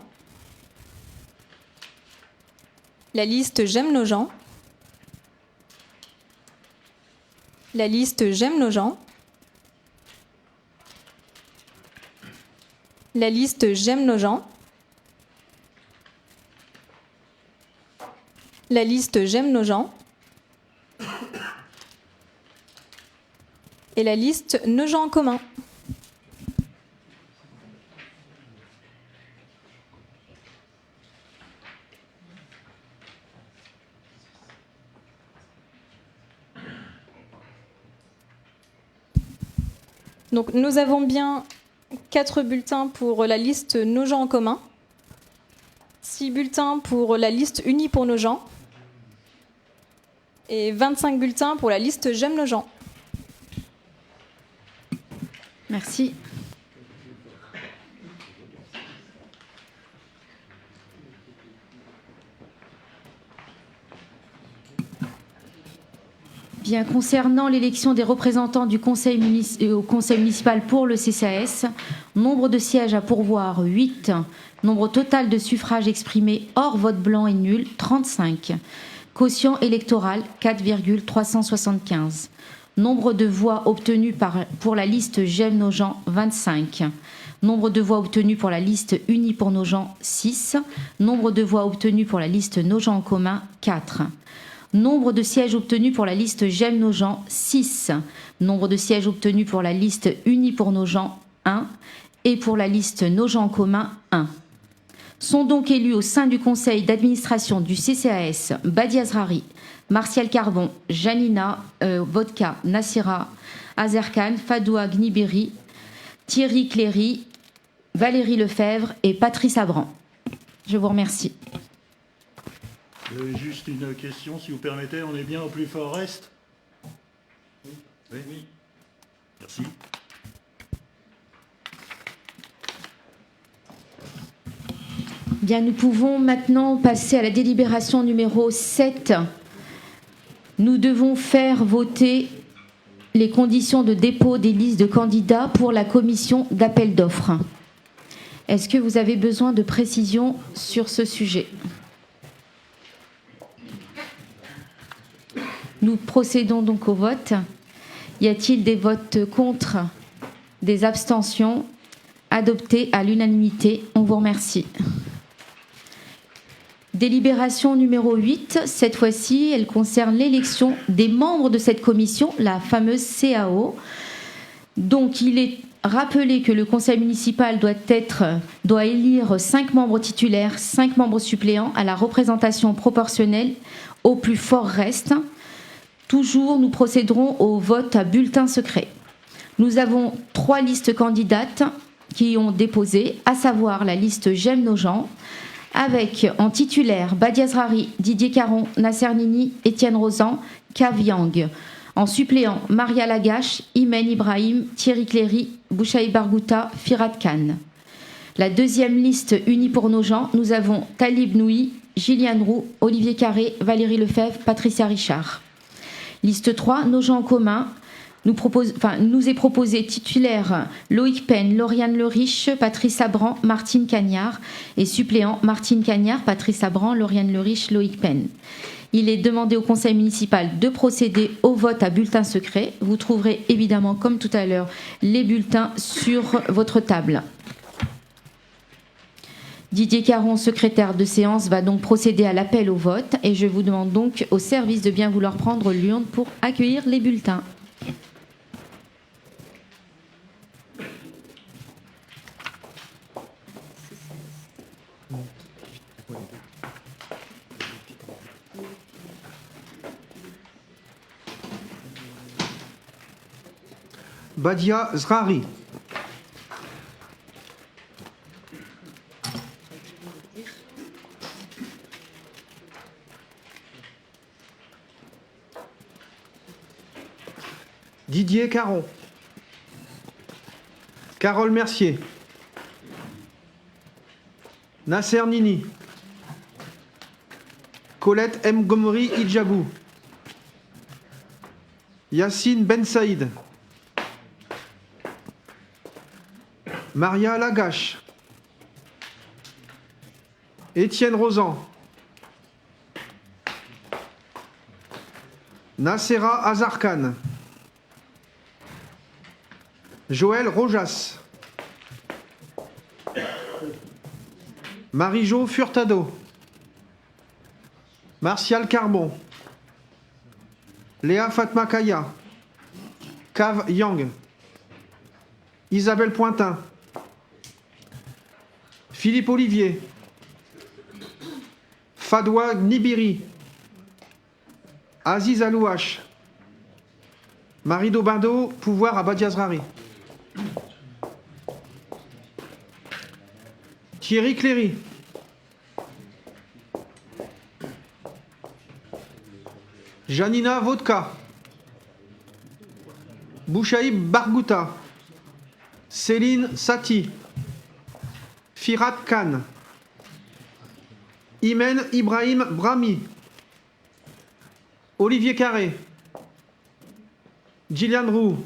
La liste J'aime nos gens. La liste J'aime nos gens. La liste J'aime nos gens. La liste J'aime nos gens. Et la liste Nos gens en commun. Donc nous avons bien 4 bulletins pour la liste Nos gens en commun, 6 bulletins pour la liste Unis pour nos gens et 25 bulletins pour la liste J'aime nos gens. Merci. Bien, concernant l'élection des représentants du au conseil municipal pour le CCAS, nombre de sièges à pourvoir 8, nombre total de suffrages exprimés hors vote blanc et nul 35, quotient électoral 4,375, nombre de voix obtenues pour la liste J'aime nos gens 25, nombre de voix obtenues pour la liste Unis pour nos gens 6, nombre de voix obtenues pour la liste Nos gens en commun 4. Nombre de sièges obtenus pour la liste J'aime nos gens, 6. Nombre de sièges obtenus pour la liste Unis pour nos gens, 1. Et pour la liste Nos gens en commun, 1. Sont donc élus au sein du conseil d'administration du CCAS Badi Azrari, Martial Carbon, Janina Vodka, Nassira Azerkan, Fadoua Gniberi, Thierry Cléry, Valérie Lefebvre et Patrice Abran. Je vous remercie. Juste une question, si vous permettez, on est bien au plus fort Est? Oui. Merci. Bien, nous pouvons maintenant passer à la délibération numéro 7. Nous devons faire voter les conditions de dépôt des listes de candidats pour la commission d'appel d'offres. Est-ce que vous avez besoin de précisions sur ce sujet ? Nous procédons donc au vote. Y a-t-il des votes contre, des abstentions ? Adopté à l'unanimité. On vous remercie. Délibération numéro 8. Cette fois-ci, elle concerne l'élection des membres de cette commission, la fameuse CAO. Donc, il est rappelé que le conseil municipal doit élire 5 membres titulaires, 5 membres suppléants à la représentation proportionnelle au plus fort reste. Toujours, nous procéderons au vote à bulletin secret. Nous avons 3 listes candidates qui ont déposé, à savoir la liste J'aime nos gens, avec en titulaire Badia Zrari, Didier Caron, Nasser Nini, Étienne Rozan, Kav Yang. En suppléant Maria Lagache, Imen Ibrahim, Thierry Cléry, Bouchaï Barghouta, Firat Khan. La deuxième liste unie pour nos gens, nous avons Talib Noui, Gilliane Roux, Olivier Carré, Valérie Lefebvre, Patricia Richard. Liste 3, nos gens en commun. Nous est proposé titulaire Loïc Penn, Lauriane Leriche, Patrice Abran, Martine Cagnard et suppléant Martine Cagnard, Patrice Abran, Lauriane Leriche, Loïc Penn. Il est demandé au conseil municipal de procéder au vote à bulletin secret. Vous trouverez évidemment, comme tout à l'heure, les bulletins sur votre table. Didier Caron, secrétaire de séance, va donc procéder à l'appel au vote et je vous demande donc au service de bien vouloir prendre l'urne pour accueillir les bulletins. Badia Zrari. Didier Caron. Carole Mercier. Nasser Nini. Colette M. Gomori Idjabou. Yassine Ben Saïd. Maria Lagache. Étienne Rozan. Nassera Azarkan. Joël Rojas. Marie-Jo Furtado. Martial Carbon. Léa Fatma Kaya. Kav Yang. Isabelle Pointin. Philippe Olivier. Fadwa Gnibiri. Aziz Alouache. Marie Daubindo, pouvoir à Badia Zrari. Thierry Cléry. Janina Vodka. Bouchaïb Barghouta. Céline Sati. Firat Khan. Imen Ibrahim Brahmi. Olivier Carré. Gillian Roux.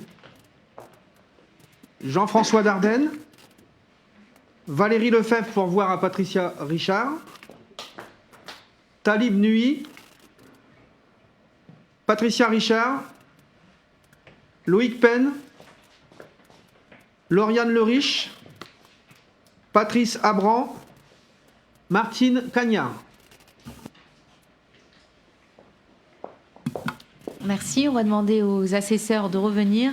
Jean-François Dardenne. Valérie Lefebvre pour voir à Patricia Richard. Talib Nui. Patricia Richard. Loïc Penn. Lauriane Leriche. Patrice Abran. Martine Cagnard. Merci. On va demander aux assesseurs de revenir.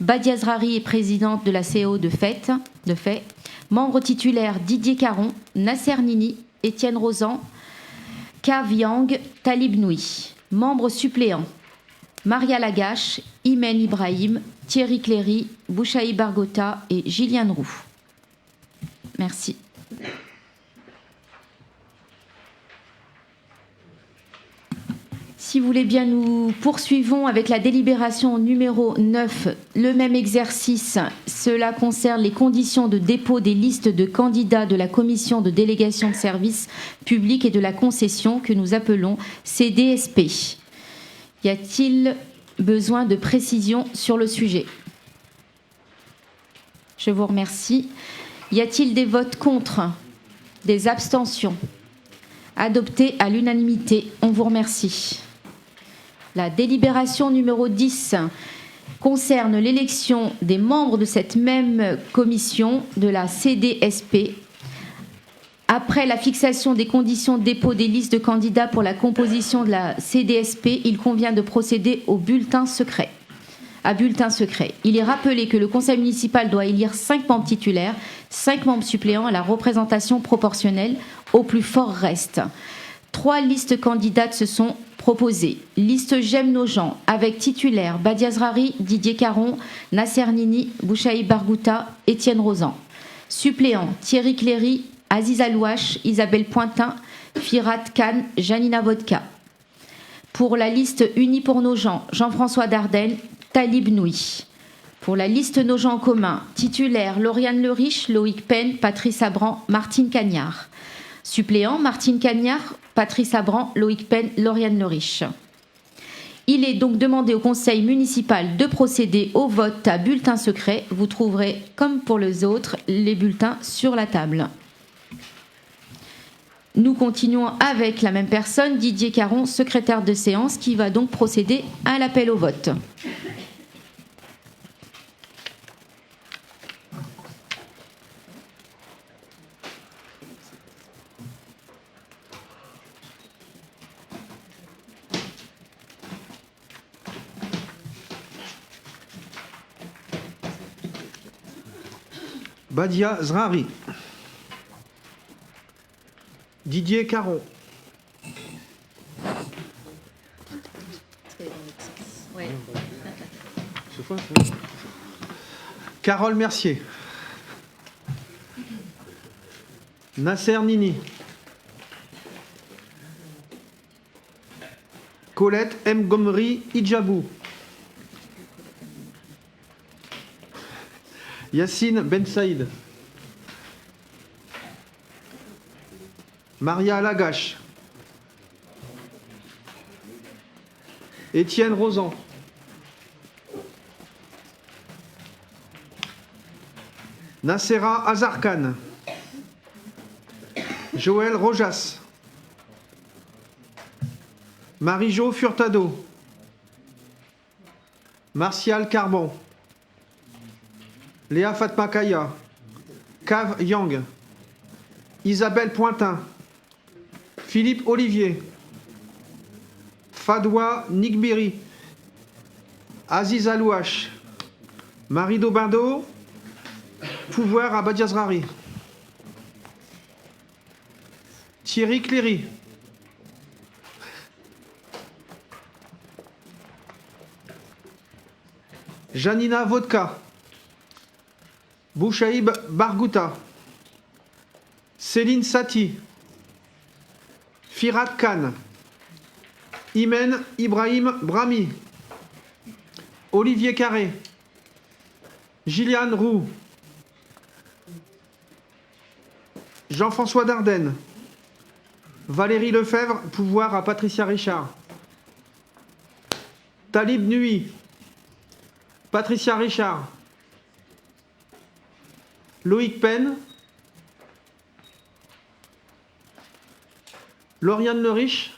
Badia Zrari est présidente de la CAO de fait. Membre titulaire Didier Caron, Nasser Nini, Étienne Rozan, Kav Yang, Talib Noui. Membres suppléants Maria Lagache, Imen Ibrahim, Thierry Cléry, Bouchaï Bargota et Gilliane Roux. Merci. Si vous voulez bien, nous poursuivons avec la délibération numéro 9, le même exercice. Cela concerne les conditions de dépôt des listes de candidats de la commission de délégation de services publics et de la concession que nous appelons CDSP. Y a-t-il besoin de précision sur le sujet? Je vous remercie. Y a-t-il des votes contre? Des abstentions? Adopté à l'unanimité. On vous remercie. La délibération numéro 10 concerne l'élection des membres de cette même commission de la CDSP. Après la fixation des conditions de dépôt des listes de candidats pour la composition de la CDSP, il convient de procéder au bulletin secret. À bulletin secret. Il est rappelé que le conseil municipal doit élire 5 membres titulaires, 5 membres suppléants à la représentation proportionnelle. Au plus fort reste. 3 listes candidates se sont proposées. Liste J'aime nos gens, avec titulaires Badia Zrari, Didier Caron, Nasser Nini, Bouchaï Bargouta, Étienne Rozan. Suppléants Thierry Cléry, Aziz Alouache, Isabelle Pointin, Firat Khan, Janina Vodka. Pour la liste Unis pour nos gens, Jean-François Dardenne, Talib Noui. Pour la liste Nos gens en commun, titulaires Lauriane Leriche, Loïc Penn, Patrice Abran, Martine Cagnard. Suppléants Martine Cagnard, Patrice Abran, Loïc Penn, Lauriane Leriche. Il est donc demandé au conseil municipal de procéder au vote à bulletin secret. Vous trouverez, comme pour les autres, les bulletins sur la table. Nous continuons avec la même personne, Didier Caron, secrétaire de séance, qui va donc procéder à l'appel au vote. Badia Zrari. Didier Caron. Carole Mercier. Nasser Nini. Colette M. Gomri Idjabou. Yassine Ben Saïd. Maria Lagache. Étienne Rozan. Nassera Azarkan. Joël Rojas. Marie-Jo Furtado. Martial Carbon. Léa Fatmakaya. Kav Yang. Isabelle Pointin. Philippe Olivier. Fadwa Nigbiri. Aziz Alouache. Marie Daubindo. Pouvoir à Badia Zrari. Thierry Cléry. Janina Vodka. Bouchaïb Bargouta. Céline Sati. Firat Khan. Imen Ibrahim Brahmi. Olivier Carré. Gilliane Roux. Jean-François Dardenne. Valérie Lefebvre, pouvoir à Patricia Richard. Talib Nui. Patricia Richard. Loïc Penn. Lauriane Leriche.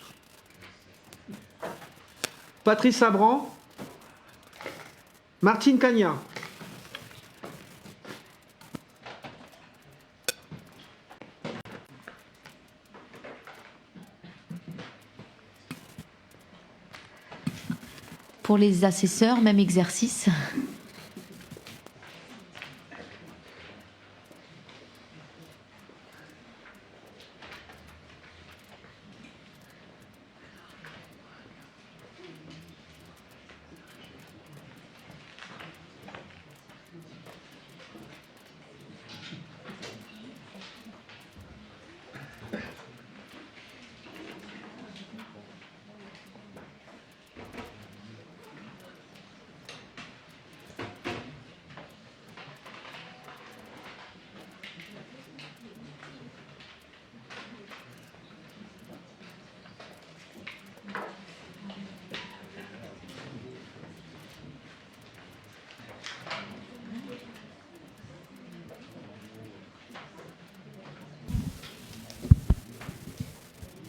Patrice Abran. Martine Cagnard. Pour les assesseurs, même exercice.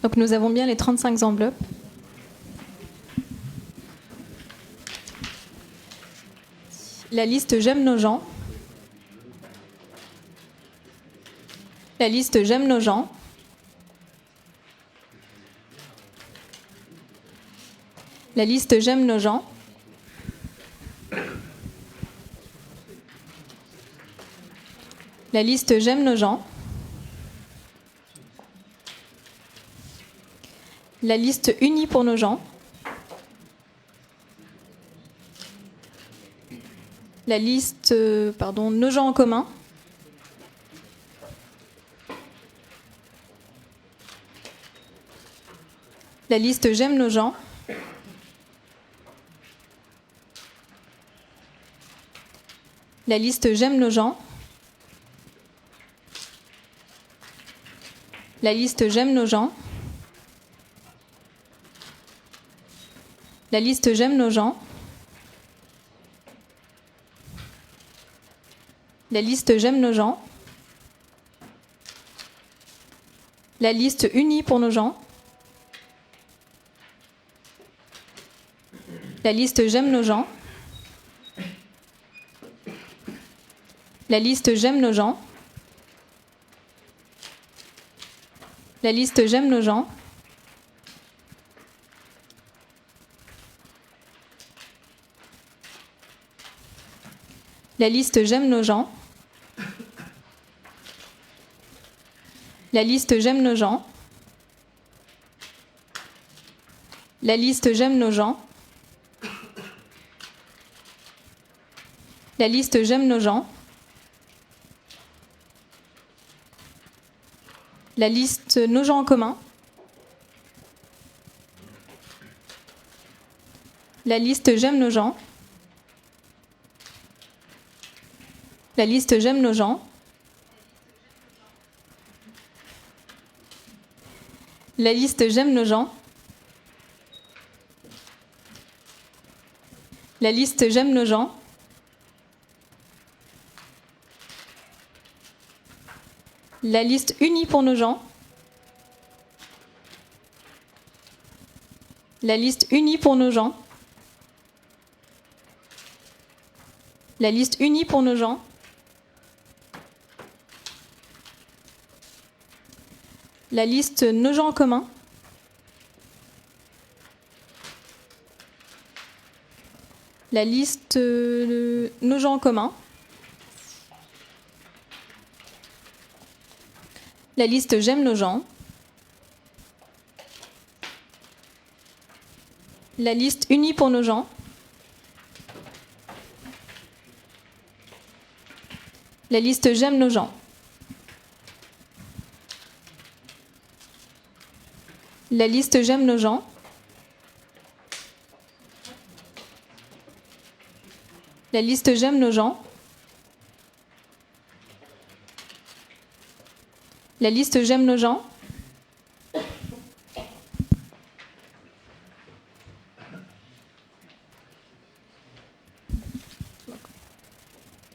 Donc nous avons bien les 35 enveloppes. La liste J'aime nos gens. La liste J'aime nos gens. La liste J'aime nos gens. La liste J'aime nos gens. La liste Unis pour nos gens. La liste Nos gens en commun. La liste J'aime nos gens. La liste J'aime nos gens. La liste J'aime nos gens. La liste J'aime nos gens. La liste J'aime nos gens. La liste Unis pour nos gens. La liste J'aime nos gens. La liste J'aime nos gens. La liste J'aime nos gens. La liste J'aime nos gens. La liste J'aime nos gens. La liste J'aime nos gens. La liste J'aime nos gens. La liste Nos gens en commun. La liste J'aime nos gens. La liste J'aime nos gens. La liste J'aime nos gens. La liste J'aime nos gens. La liste Unis pour nos gens. La liste Unis pour nos gens. La liste Unis pour nos gens. La liste Nos gens en commun. La liste Nos gens en commun. La liste J'aime nos gens. La liste Unis pour nos gens. La liste J'aime nos gens. La liste J'aime nos gens. La liste J'aime nos gens. La liste J'aime nos gens.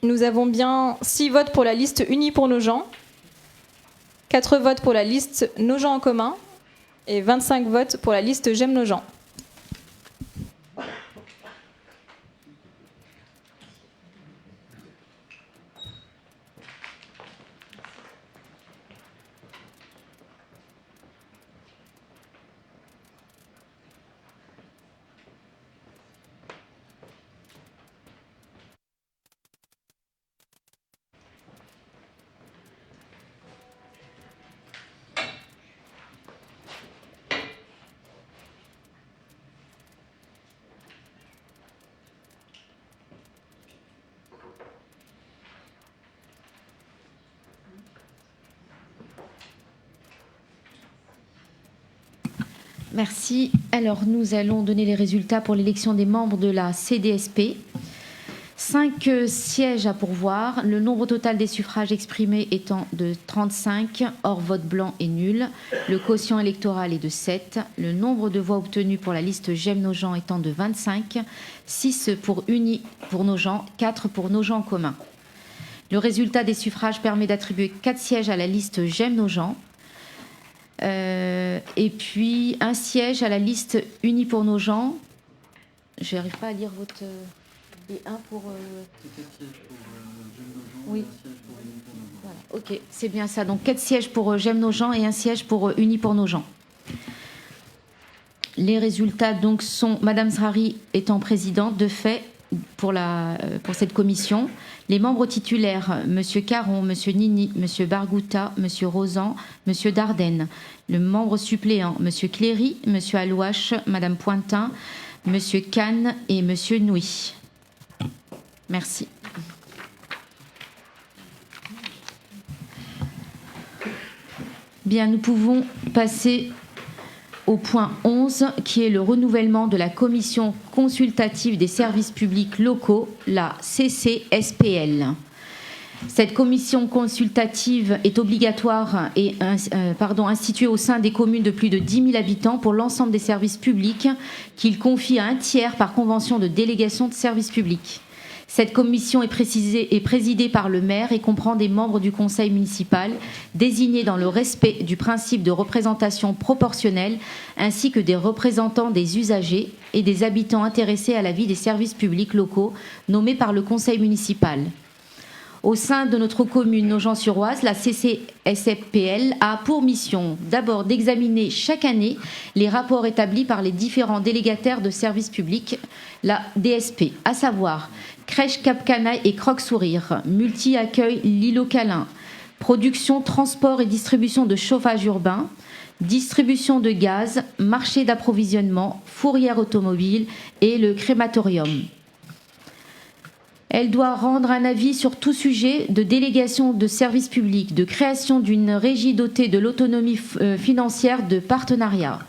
Nous avons bien 6 votes pour la liste Unis pour nos gens, 4 votes pour la liste Nos gens en commun et 25 votes pour la liste J'aime nos gens. Merci. Alors, nous allons donner les résultats pour l'élection des membres de la CDSP. 5 sièges à pourvoir, le nombre total des suffrages exprimés étant de 35, hors vote blanc et nul. Le quotient électoral est de 7. Le nombre de voix obtenues pour la liste J'aime nos gens étant de 25, 6 pour Unis pour nos gens, 4 pour nos gens en commun. Le résultat des suffrages permet d'attribuer 4 sièges à la liste J'aime nos gens. Et puis un siège à la liste Unis pour nos gens. Je n'arrive pas à lire votre... Et un pour... Oui. Voilà. Ok, c'est bien ça. Donc 4 sièges pour J'aime nos gens et un siège pour Unis pour nos gens. Les résultats donc sont Madame Zrari étant présidente de fait pour cette commission. Les membres titulaires, Monsieur Caron, Monsieur Nini, Monsieur Bargouta, Monsieur Rosan, Monsieur Dardenne. Le membre suppléant, Monsieur Cléry, Monsieur Alouache, Madame Pointin, Monsieur Kahn et Monsieur Nouy. Merci. Bien, nous pouvons passer au point 11, qui est le renouvellement de la Commission consultative des services publics locaux, la CCSPL. Cette commission consultative est obligatoire et instituée au sein des communes de plus de 10 000 habitants pour l'ensemble des services publics qu'il confie à un tiers par convention de délégation de services publics. Cette commission est présidée par le maire et comprend des membres du conseil municipal désignés dans le respect du principe de représentation proportionnelle ainsi que des représentants des usagers et des habitants intéressés à la vie des services publics locaux nommés par le conseil municipal. Au sein de notre commune Nogent-sur-Oise, la CCSPL a pour mission d'abord d'examiner chaque année les rapports établis par les différents délégataires de services publics, la DSP, à savoir crèche Cap-Canaille et Croque-Sourire, multi-accueil L'Îlot Câlin, production, transport et distribution de chauffage urbain, distribution de gaz, marché d'approvisionnement, fourrière automobile et le crématorium. Elle doit rendre un avis sur tout sujet de délégation de services publics, de création d'une régie dotée de l'autonomie financière de partenariat.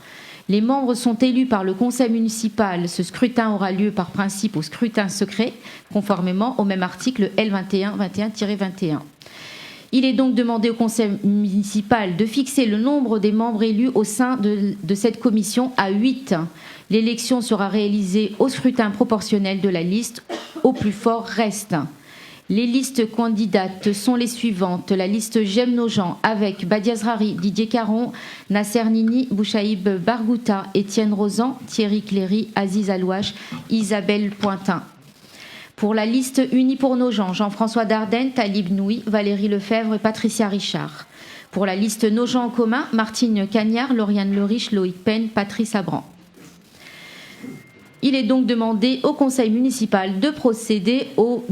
Les membres sont élus par le conseil municipal. Ce scrutin aura lieu par principe au scrutin secret, conformément au même article L2121-21. Il est donc demandé au conseil municipal de fixer le nombre des membres élus au sein de cette commission à 8. L'élection sera réalisée au scrutin proportionnel de la liste. Au plus fort reste. Les listes candidates sont les suivantes. La liste J'aime nos gens avec Badia Zrari, Didier Caron, Nasser Nini, Bouchaïb Bargouta, Étienne Rosan, Thierry Cléry, Aziz Alouache, Isabelle Pointin. Pour la liste Unis pour nos gens, Jean-François Dardenne, Talib Nouy, Valérie Lefebvre et Patricia Richard. Pour la liste Nos gens en commun, Martine Cagnard, Lauriane Leriche, Loïc Pen, Patrice Abran. Il est donc demandé au conseil municipal de procéder au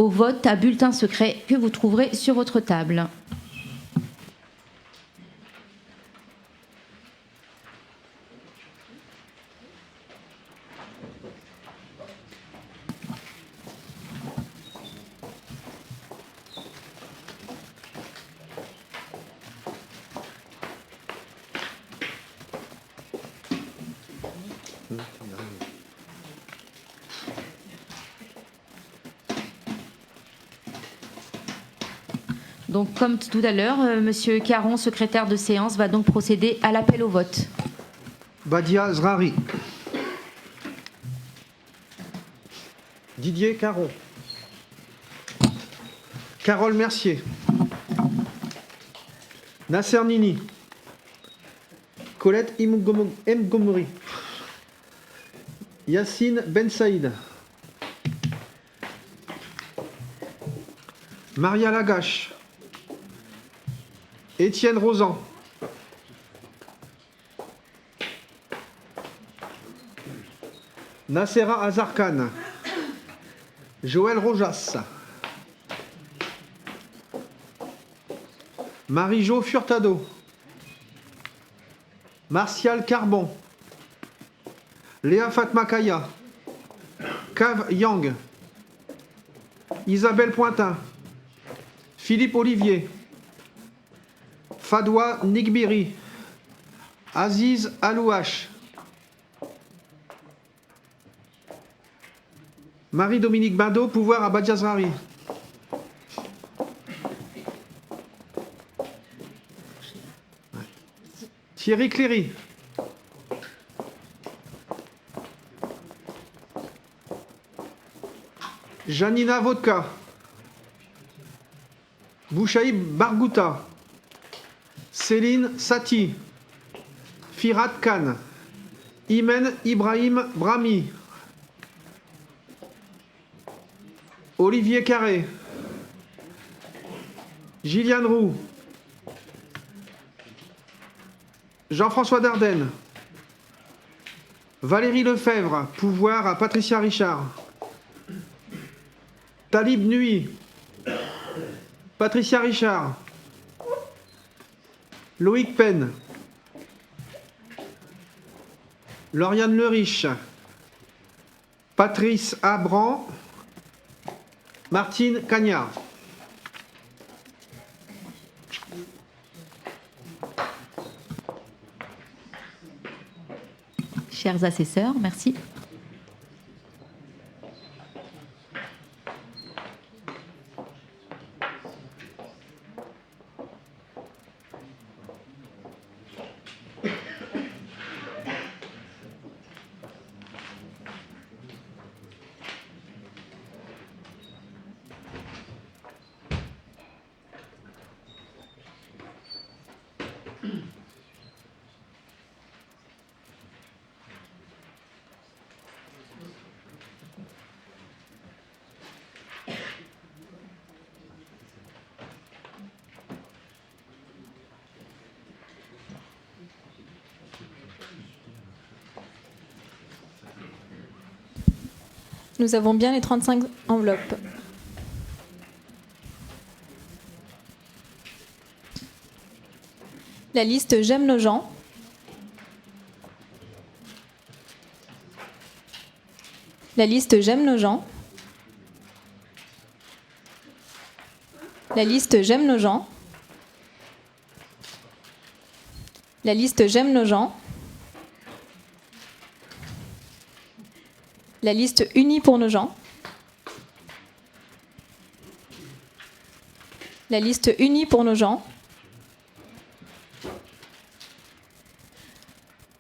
vote à bulletin secret que vous trouverez sur votre table. Donc, comme tout à l'heure, Monsieur Caron, secrétaire de séance, va donc procéder à l'appel au vote. Badia Zrari. Didier Caron. Carole Mercier. Nasser Nini. Colette Mgomori. Yacine Ben Saïd. Maria Lagache. Étienne Rosan. Nassera Azarkan. Joël Rojas. Marie-Jo Furtado. Martial Carbon. Léa Fatmakaya. Cav Yang. Isabelle Pointin. Philippe Olivier. Fadwa Nigbiri. Aziz Alouache. Marie-Dominique Bindot, pouvoir à Badia Zrari. Thierry Cléry. Janina Vodka. Bouchaïb Bargouta. Céline Saty. Firat Khan, Imen Ibrahim Brahmi, Olivier Carré, Gilliane Roux, Jean-François Dardenne, Valérie Lefebvre, pouvoir à Patricia Richard, Talib Nui, Patricia Richard, Loïc Penn, Lauriane Leriche, Patrice Abran, Martine Cagnard. Chers assesseurs, merci. Nous avons bien les 35 enveloppes. La liste J'aime nos gens. La liste J'aime nos gens. La liste J'aime nos gens. La liste J'aime nos gens. La liste Unis pour nos gens. La liste Unis pour nos gens.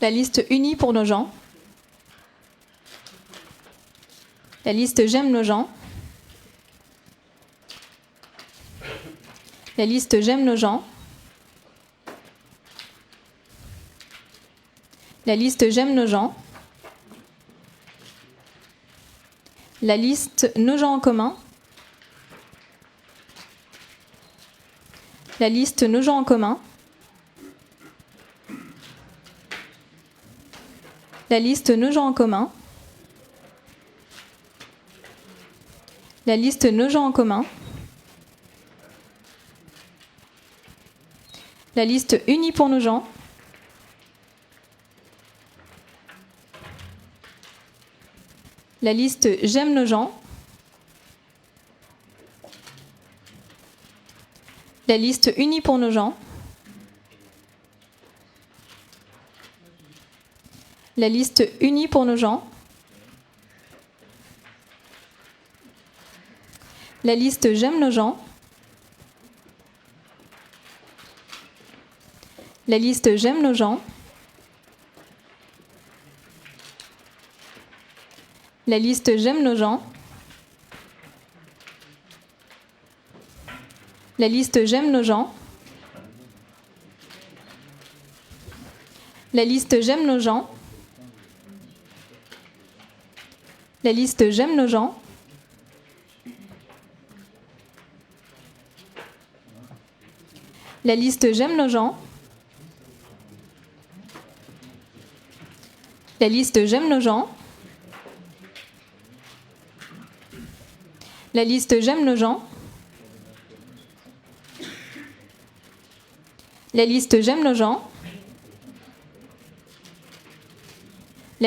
La liste Unis pour nos gens. La liste J'aime nos gens. La liste J'aime nos gens. La liste J'aime nos gens. La liste Nos gens en commun. La liste Nos gens en commun. La liste Nos gens en commun. La liste Nos gens en commun. La liste Unis pour nos gens. La liste J'aime nos gens. La liste Unis pour nos gens. La liste Unis pour nos gens. La liste J'aime nos gens. La liste J'aime nos gens. La liste J'aime nos gens. La liste J'aime nos gens. La liste J'aime nos gens. La liste J'aime nos gens. La liste J'aime nos gens. La liste J'aime nos gens. La liste J'aime nos gens. La liste J'aime nos gens.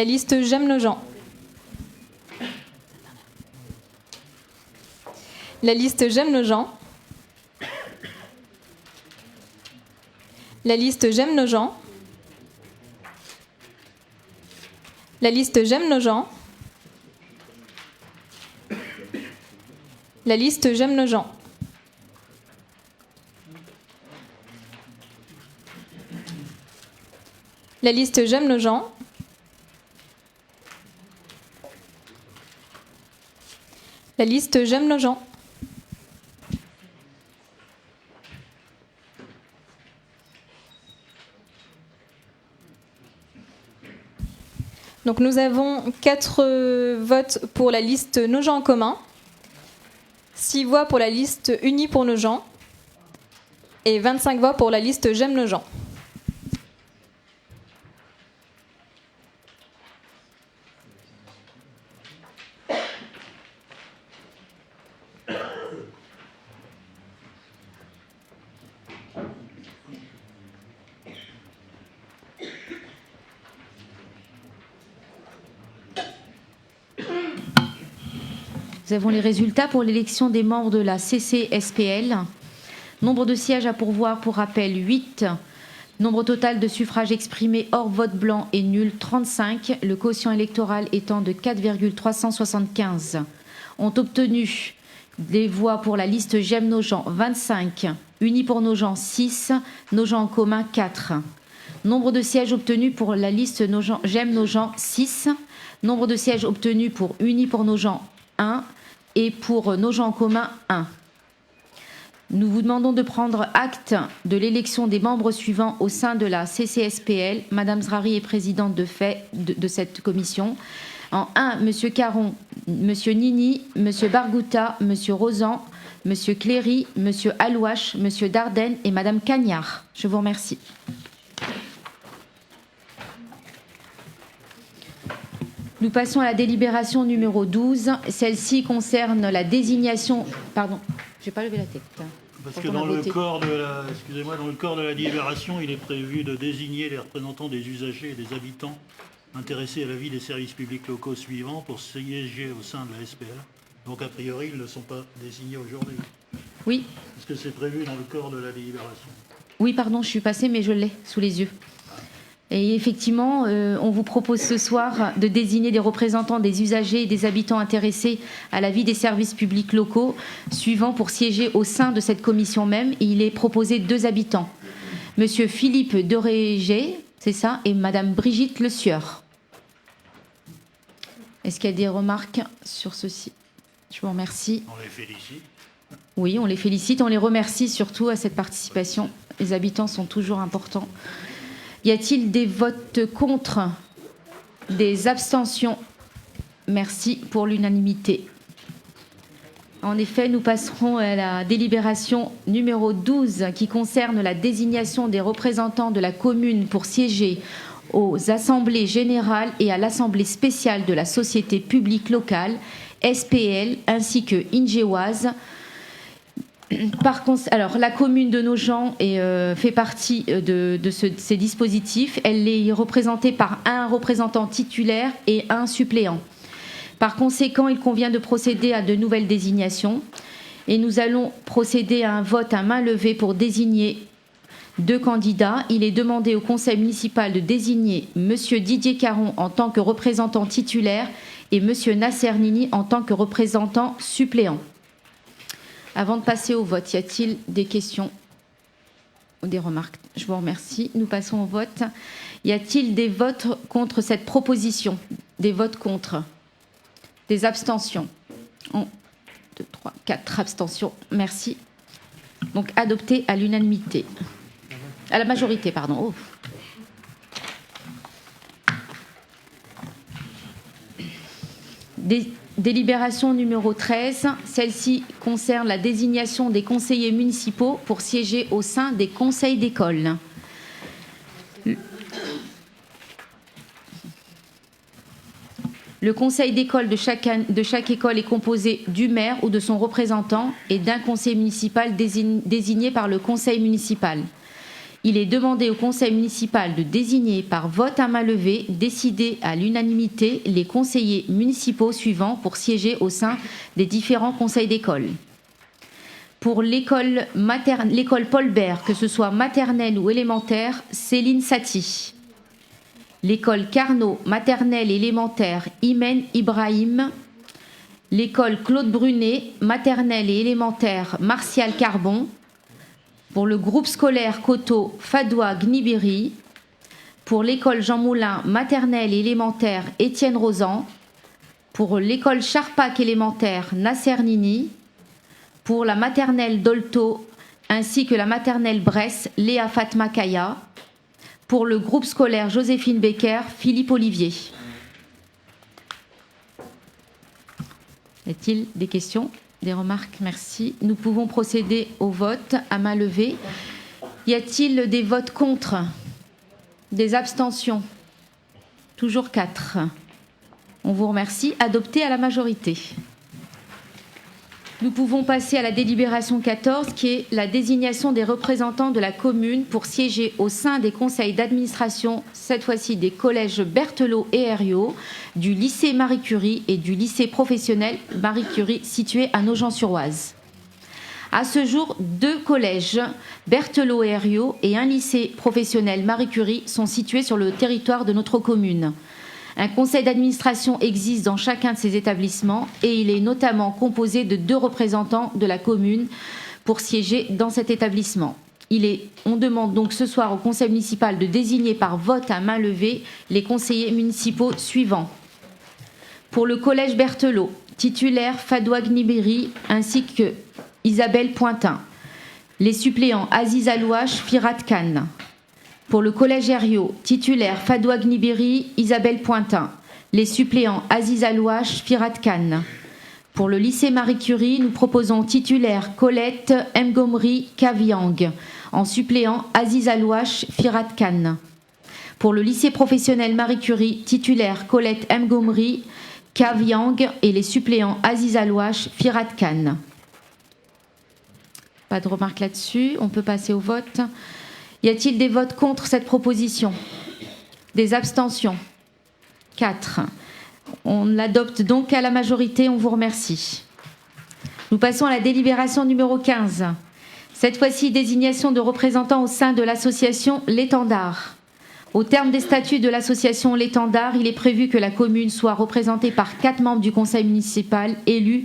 La liste J'aime nos gens. La liste J'aime nos gens. La liste J'aime nos gens. La liste J'aime nos gens. La liste J'aime nos gens. La liste J'aime nos gens. La liste J'aime nos gens. Donc nous avons 4 votes pour la liste Nos gens en commun, 6 voix pour la liste Unis pour nos gens et 25 voix pour la liste J'aime nos gens. Nous avons les résultats pour l'élection des membres de la CCSPL. Nombre de sièges à pourvoir pour rappel 8. Nombre total de suffrages exprimés hors vote blanc et nul 35. Le quotient électoral étant de 4,375. Ont obtenu des voix pour la liste J'aime nos gens 25. Unis pour nos gens 6. Nos gens en commun 4. Nombre de sièges obtenus pour la liste J'aime nos gens 6. Nombre de sièges obtenus pour Unis pour nos gens 1. Et pour nos gens en commun 1. Nous vous demandons de prendre acte de l'élection des membres suivants au sein de la CCSPL. Madame Zrari est présidente de cette commission. En 1, M. Caron, M. Nini, M. Bargouta, M. Rosan, M. Cléry, M. Alouache, M. Dardenne et Madame Cagnard. Je vous remercie. Nous passons à la délibération numéro 12. Celle-ci concerne la désignation... Pardon, je n'ai pas levé la tête. Parce que dans le corps de la délibération, il est prévu de désigner les représentants des usagers et des habitants intéressés à la vie des services publics locaux suivants pour siéger au sein de la SPL. Donc a priori, ils ne sont pas désignés aujourd'hui. Oui. Est-ce que c'est prévu dans le corps de la délibération? Oui, pardon, je suis passée, mais je l'ai sous les yeux. Et effectivement, on vous propose ce soir de désigner des représentants des usagers et des habitants intéressés à la vie des services publics locaux suivants pour siéger au sein de cette commission même. Il est proposé 2 habitants. Monsieur Philippe Derégé, c'est ça, et Madame Brigitte Le Sieur. Est-ce qu'il y a des remarques sur ceci? Je vous remercie. On les félicite. Oui, on les félicite, on les remercie surtout à cette participation. Les habitants sont toujours importants. Y a-t-il des votes contre? Des abstentions? Merci pour l'unanimité. En effet, nous passerons à la délibération numéro 12 qui concerne la désignation des représentants de la commune pour siéger aux assemblées générales et à l'assemblée spéciale de la société publique locale, SPL, ainsi que Ingeoise. Alors, la commune de Nogent fait partie de ces dispositifs. Elle est représentée par un représentant titulaire et un suppléant. Par conséquent, il convient de procéder à de nouvelles désignations. Et nous allons procéder à un vote à main levée pour désigner 2 candidats. Il est demandé au conseil municipal de désigner M. Didier Caron en tant que représentant titulaire et M. Nasser Nini en tant que représentant suppléant. Avant de passer au vote, y a-t-il des questions ou des remarques? Je vous remercie. Nous passons au vote. Y a-t-il des votes contre cette proposition? Des votes contre? Des abstentions? 1, 2, 3, 4 abstentions. Merci. Donc adopté à l'unanimité. À la majorité, pardon. Oh. Délibération numéro 13, celle-ci concerne la désignation des conseillers municipaux pour siéger au sein des conseils d'école. Le conseil d'école de chaque école est composé du maire ou de son représentant et d'un conseiller municipal désigné par le conseil municipal. Il est demandé au conseil municipal de désigner par vote à main levée, décider à l'unanimité les conseillers municipaux suivants pour siéger au sein des différents conseils d'école. Pour l'école Paul Bert, que ce soit maternelle ou élémentaire, Céline Saty. L'école Carnot, maternelle et élémentaire, Imen Ibrahim. L'école Claude Brunet, maternelle et élémentaire, Martial Carbon. Pour le groupe scolaire Coteau, Fadoua Gnibiri. Pour l'école Jean Moulin, maternelle et élémentaire, Étienne Rosan. Pour l'école Charpac élémentaire, Nasser Nini. Pour la maternelle Dolto, ainsi que la maternelle Bresse, Léa Fatma Kaya. Pour le groupe scolaire Joséphine Becker, Philippe Olivier. Y a-t-il des questions, des remarques? Merci. Nous pouvons procéder au vote à main levée. Y a-t-il des votes contre? Des abstentions? Toujours 4. On vous remercie. Adopté à la majorité. Nous pouvons passer à la délibération 14, qui est la désignation des représentants de la commune pour siéger au sein des conseils d'administration, cette fois-ci des collèges Berthelot et Herriot, du lycée Marie Curie et du lycée professionnel Marie Curie situé à Nogent-sur-Oise. À ce jour, 2 collèges Berthelot et Herriot et un lycée professionnel Marie Curie sont situés sur le territoire de notre commune. Un conseil d'administration existe dans chacun de ces établissements et il est notamment composé de 2 représentants de la commune pour siéger dans cet établissement. On demande donc ce soir au conseil municipal de désigner par vote à main levée les conseillers municipaux suivants. Pour le collège Berthelot, titulaire Fadoua Gnibiri ainsi que Isabelle Pointin. Les suppléants Aziz Alouache, Firat Khan. Pour le collège Herriot, titulaire Fadoua Gnibiri, Isabelle Pointin. Les suppléants Aziz Alouache, Firat Khan. Pour le lycée Marie Curie, nous proposons titulaire Colette Mgomri Kaviang. En suppléant Aziz Alouache, Firat Khan. Pour le lycée professionnel Marie Curie, titulaire Colette Mgomri Kaviang et les suppléants Aziz Alouache, Firat Khan. Pas de remarques là-dessus. On peut passer au vote. Y a-t-il des votes contre cette proposition? Des abstentions? 4. On l'adopte donc à la majorité. On vous remercie. Nous passons à la délibération numéro 15. Cette fois-ci, désignation de représentants au sein de l'association L'Étendard. Au terme des statuts de l'association L'Étendard, il est prévu que la commune soit représentée par 4 membres du conseil municipal élus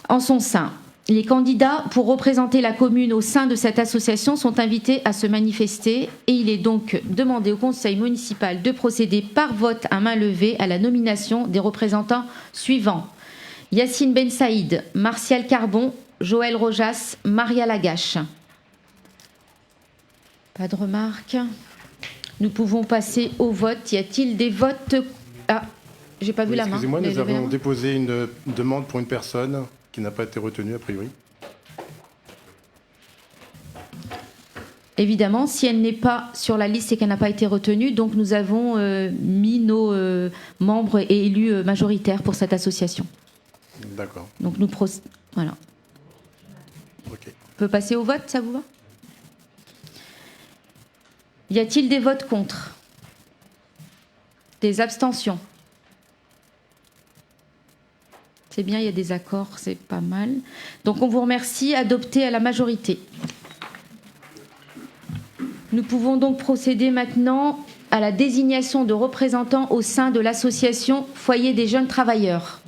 en son sein. Les candidats pour représenter la commune au sein de cette association sont invités à se manifester et il est donc demandé au conseil municipal de procéder par vote à main levée à la nomination des représentants suivants. Yacine Ben Saïd, Martial Carbon, Joël Rojas, Maria Lagache. Pas de remarques. Nous pouvons passer au vote. Y a-t-il des votes? Ah, j'ai pas vu la main. Excusez-moi, nous avons déposé une demande pour une personne qui n'a pas été retenue a priori. Évidemment, si elle n'est pas sur la liste et qu'elle n'a pas été retenue, donc nous avons mis nos membres et élus majoritaires pour cette association. D'accord. Donc nous voilà. Ok. On peut passer au vote, ça vous va? Y a-t-il des votes contre? Des abstentions? C'est bien, il y a des accords, c'est pas mal. Donc on vous remercie, adopté à la majorité. Nous pouvons donc procéder maintenant à la désignation de représentants au sein de l'association Foyer des jeunes travailleurs.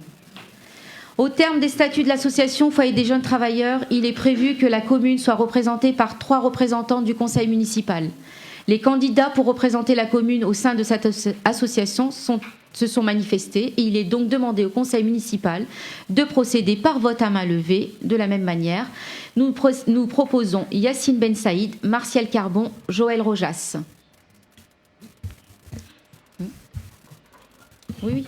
Au terme des statuts de l'association Foyer des jeunes travailleurs, il est prévu que la commune soit représentée par 3 représentants du conseil municipal. Les candidats pour représenter la commune au sein de cette association se sont manifestés et il est donc demandé au conseil municipal de procéder par vote à main levée de la même manière. Nous proposons Yacine Ben Saïd, Martial Carbon, Joël Rojas. Oui.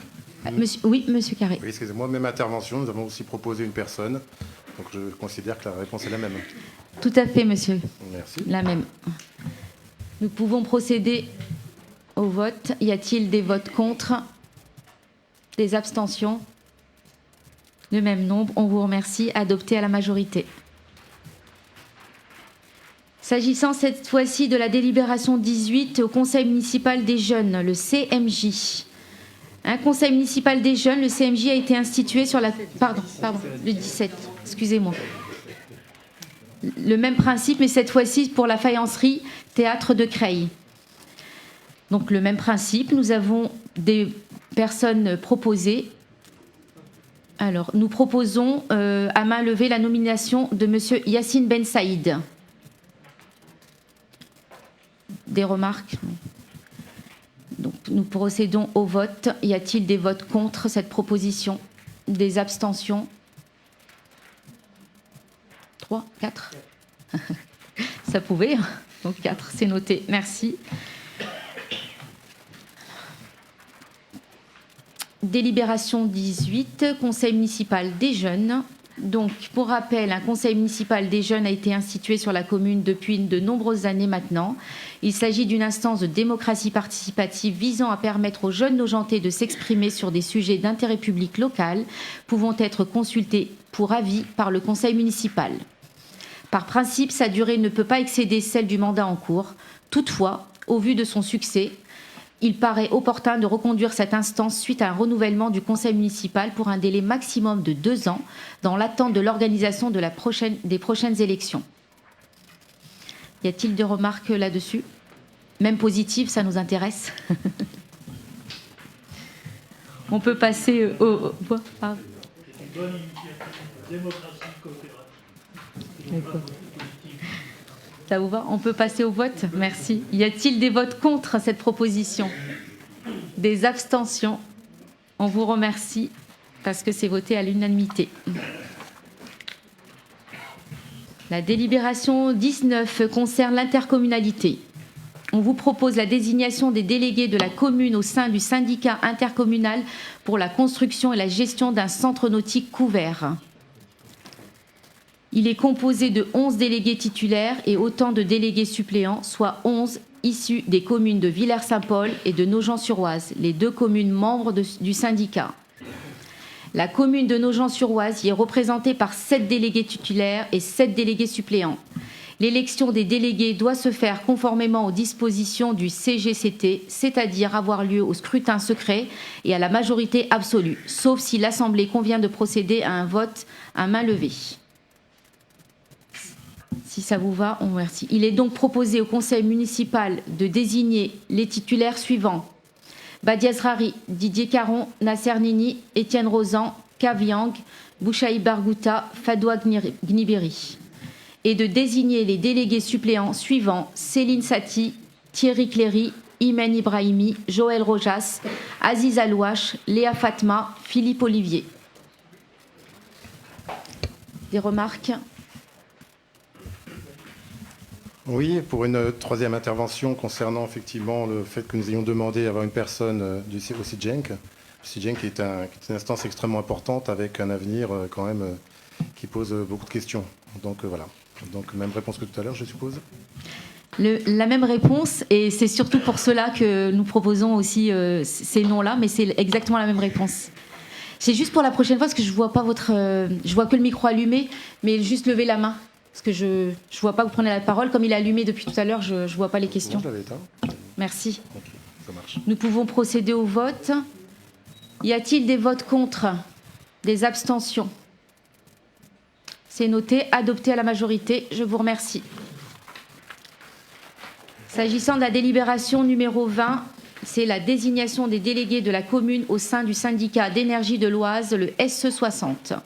Monsieur Carré. Oui, excusez-moi, même intervention, nous avons aussi proposé une personne, donc je considère que la réponse est la même. Tout à fait, monsieur. Merci. La même. Nous pouvons procéder au vote. Y a-t-il des votes contre? Des abstentions? Le même nombre. On vous remercie. Adopté à la majorité. S'agissant cette fois-ci de la délibération 18 au Conseil municipal des jeunes, le CMJ. Un Conseil municipal des jeunes, le CMJ a été institué sur la... Pardon, le 17, excusez-moi. Le même principe, mais cette fois-ci pour la faïencerie Théâtre de Creil. Donc le même principe, nous avons des personnes proposées. Alors, nous proposons à main levée la nomination de monsieur Yacine Ben Saïd. Des remarques? Donc, nous procédons au vote. Y a-t-il des votes contre cette proposition? Des abstentions? 3, 4. Ça pouvait. Donc 4, c'est noté. Merci. Délibération 18, Conseil municipal des jeunes. Donc, pour rappel, un conseil municipal des jeunes a été institué sur la commune depuis de nombreuses années maintenant. Il s'agit d'une instance de démocratie participative visant à permettre aux jeunes Nogentais de s'exprimer sur des sujets d'intérêt public local, pouvant être consultés pour avis par le conseil municipal. Par principe, sa durée ne peut pas excéder celle du mandat en cours. Toutefois, au vu de son succès, il paraît opportun de reconduire cette instance suite à un renouvellement du conseil municipal pour un délai maximum de 2 ans dans l'attente de l'organisation des prochaines élections. Y a-t-il des remarques là-dessus? Même positives, ça nous intéresse. On peut passer au... Pardon. Bonne initiative, démocratie coopérative. D'accord. Ça vous va? On peut passer au vote? Merci. Y a-t-il des votes contre cette proposition? Des abstentions? On vous remercie parce que c'est voté à l'unanimité. La délibération 19 concerne l'intercommunalité. On vous propose la désignation des délégués de la commune au sein du syndicat intercommunal pour la construction et la gestion d'un centre nautique couvert. Il est composé de 11 délégués titulaires et autant de délégués suppléants, soit 11 issus des communes de Villers-Saint-Paul et de Nogent-sur-Oise, les 2 communes membres du syndicat. La commune de Nogent-sur-Oise y est représentée par 7 délégués titulaires et 7 délégués suppléants. L'élection des délégués doit se faire conformément aux dispositions du CGCT, c'est-à-dire avoir lieu au scrutin secret et à la majorité absolue, sauf si l'Assemblée convient de procéder à un vote à main levée. Si ça vous va, on remercie. Il est donc proposé au conseil municipal de désigner les titulaires suivants. Badiaz Rari, Didier Caron, Nasser Nini, Étienne Rozan, Kaviang, Bouchaï Bargouta, Fadoua Gniberi. Et de désigner les délégués suppléants suivants. Céline Saty, Thierry Cléry, Imen Ibrahimi, Joël Rojas, Aziz Alouache, Léa Fatma, Philippe Olivier. Des remarques? Oui, pour une troisième intervention concernant effectivement le fait que nous ayons demandé à avoir une personne au CIGENC. Le CIGENC qui est une instance extrêmement importante avec un avenir quand même qui pose beaucoup de questions. Donc voilà. Donc même réponse que tout à l'heure, je suppose. La même réponse, et c'est surtout pour cela que nous proposons aussi ces noms-là, mais c'est exactement la même réponse. C'est juste pour la prochaine fois, parce que je vois pas je vois que le micro allumé, mais juste lever la main. Parce que je ne vois pas que vous prenez la parole. Comme il est allumé depuis tout à l'heure, je ne vois pas les questions. Je l'avais éteint. Merci. Ok, ça marche. Nous pouvons procéder au vote. Y a-t-il des votes contre? Des abstentions? C'est noté. Adopté à la majorité. Je vous remercie. S'agissant de la délibération numéro 20, c'est la désignation des délégués de la commune au sein du syndicat d'énergie de l'Oise, le SE60.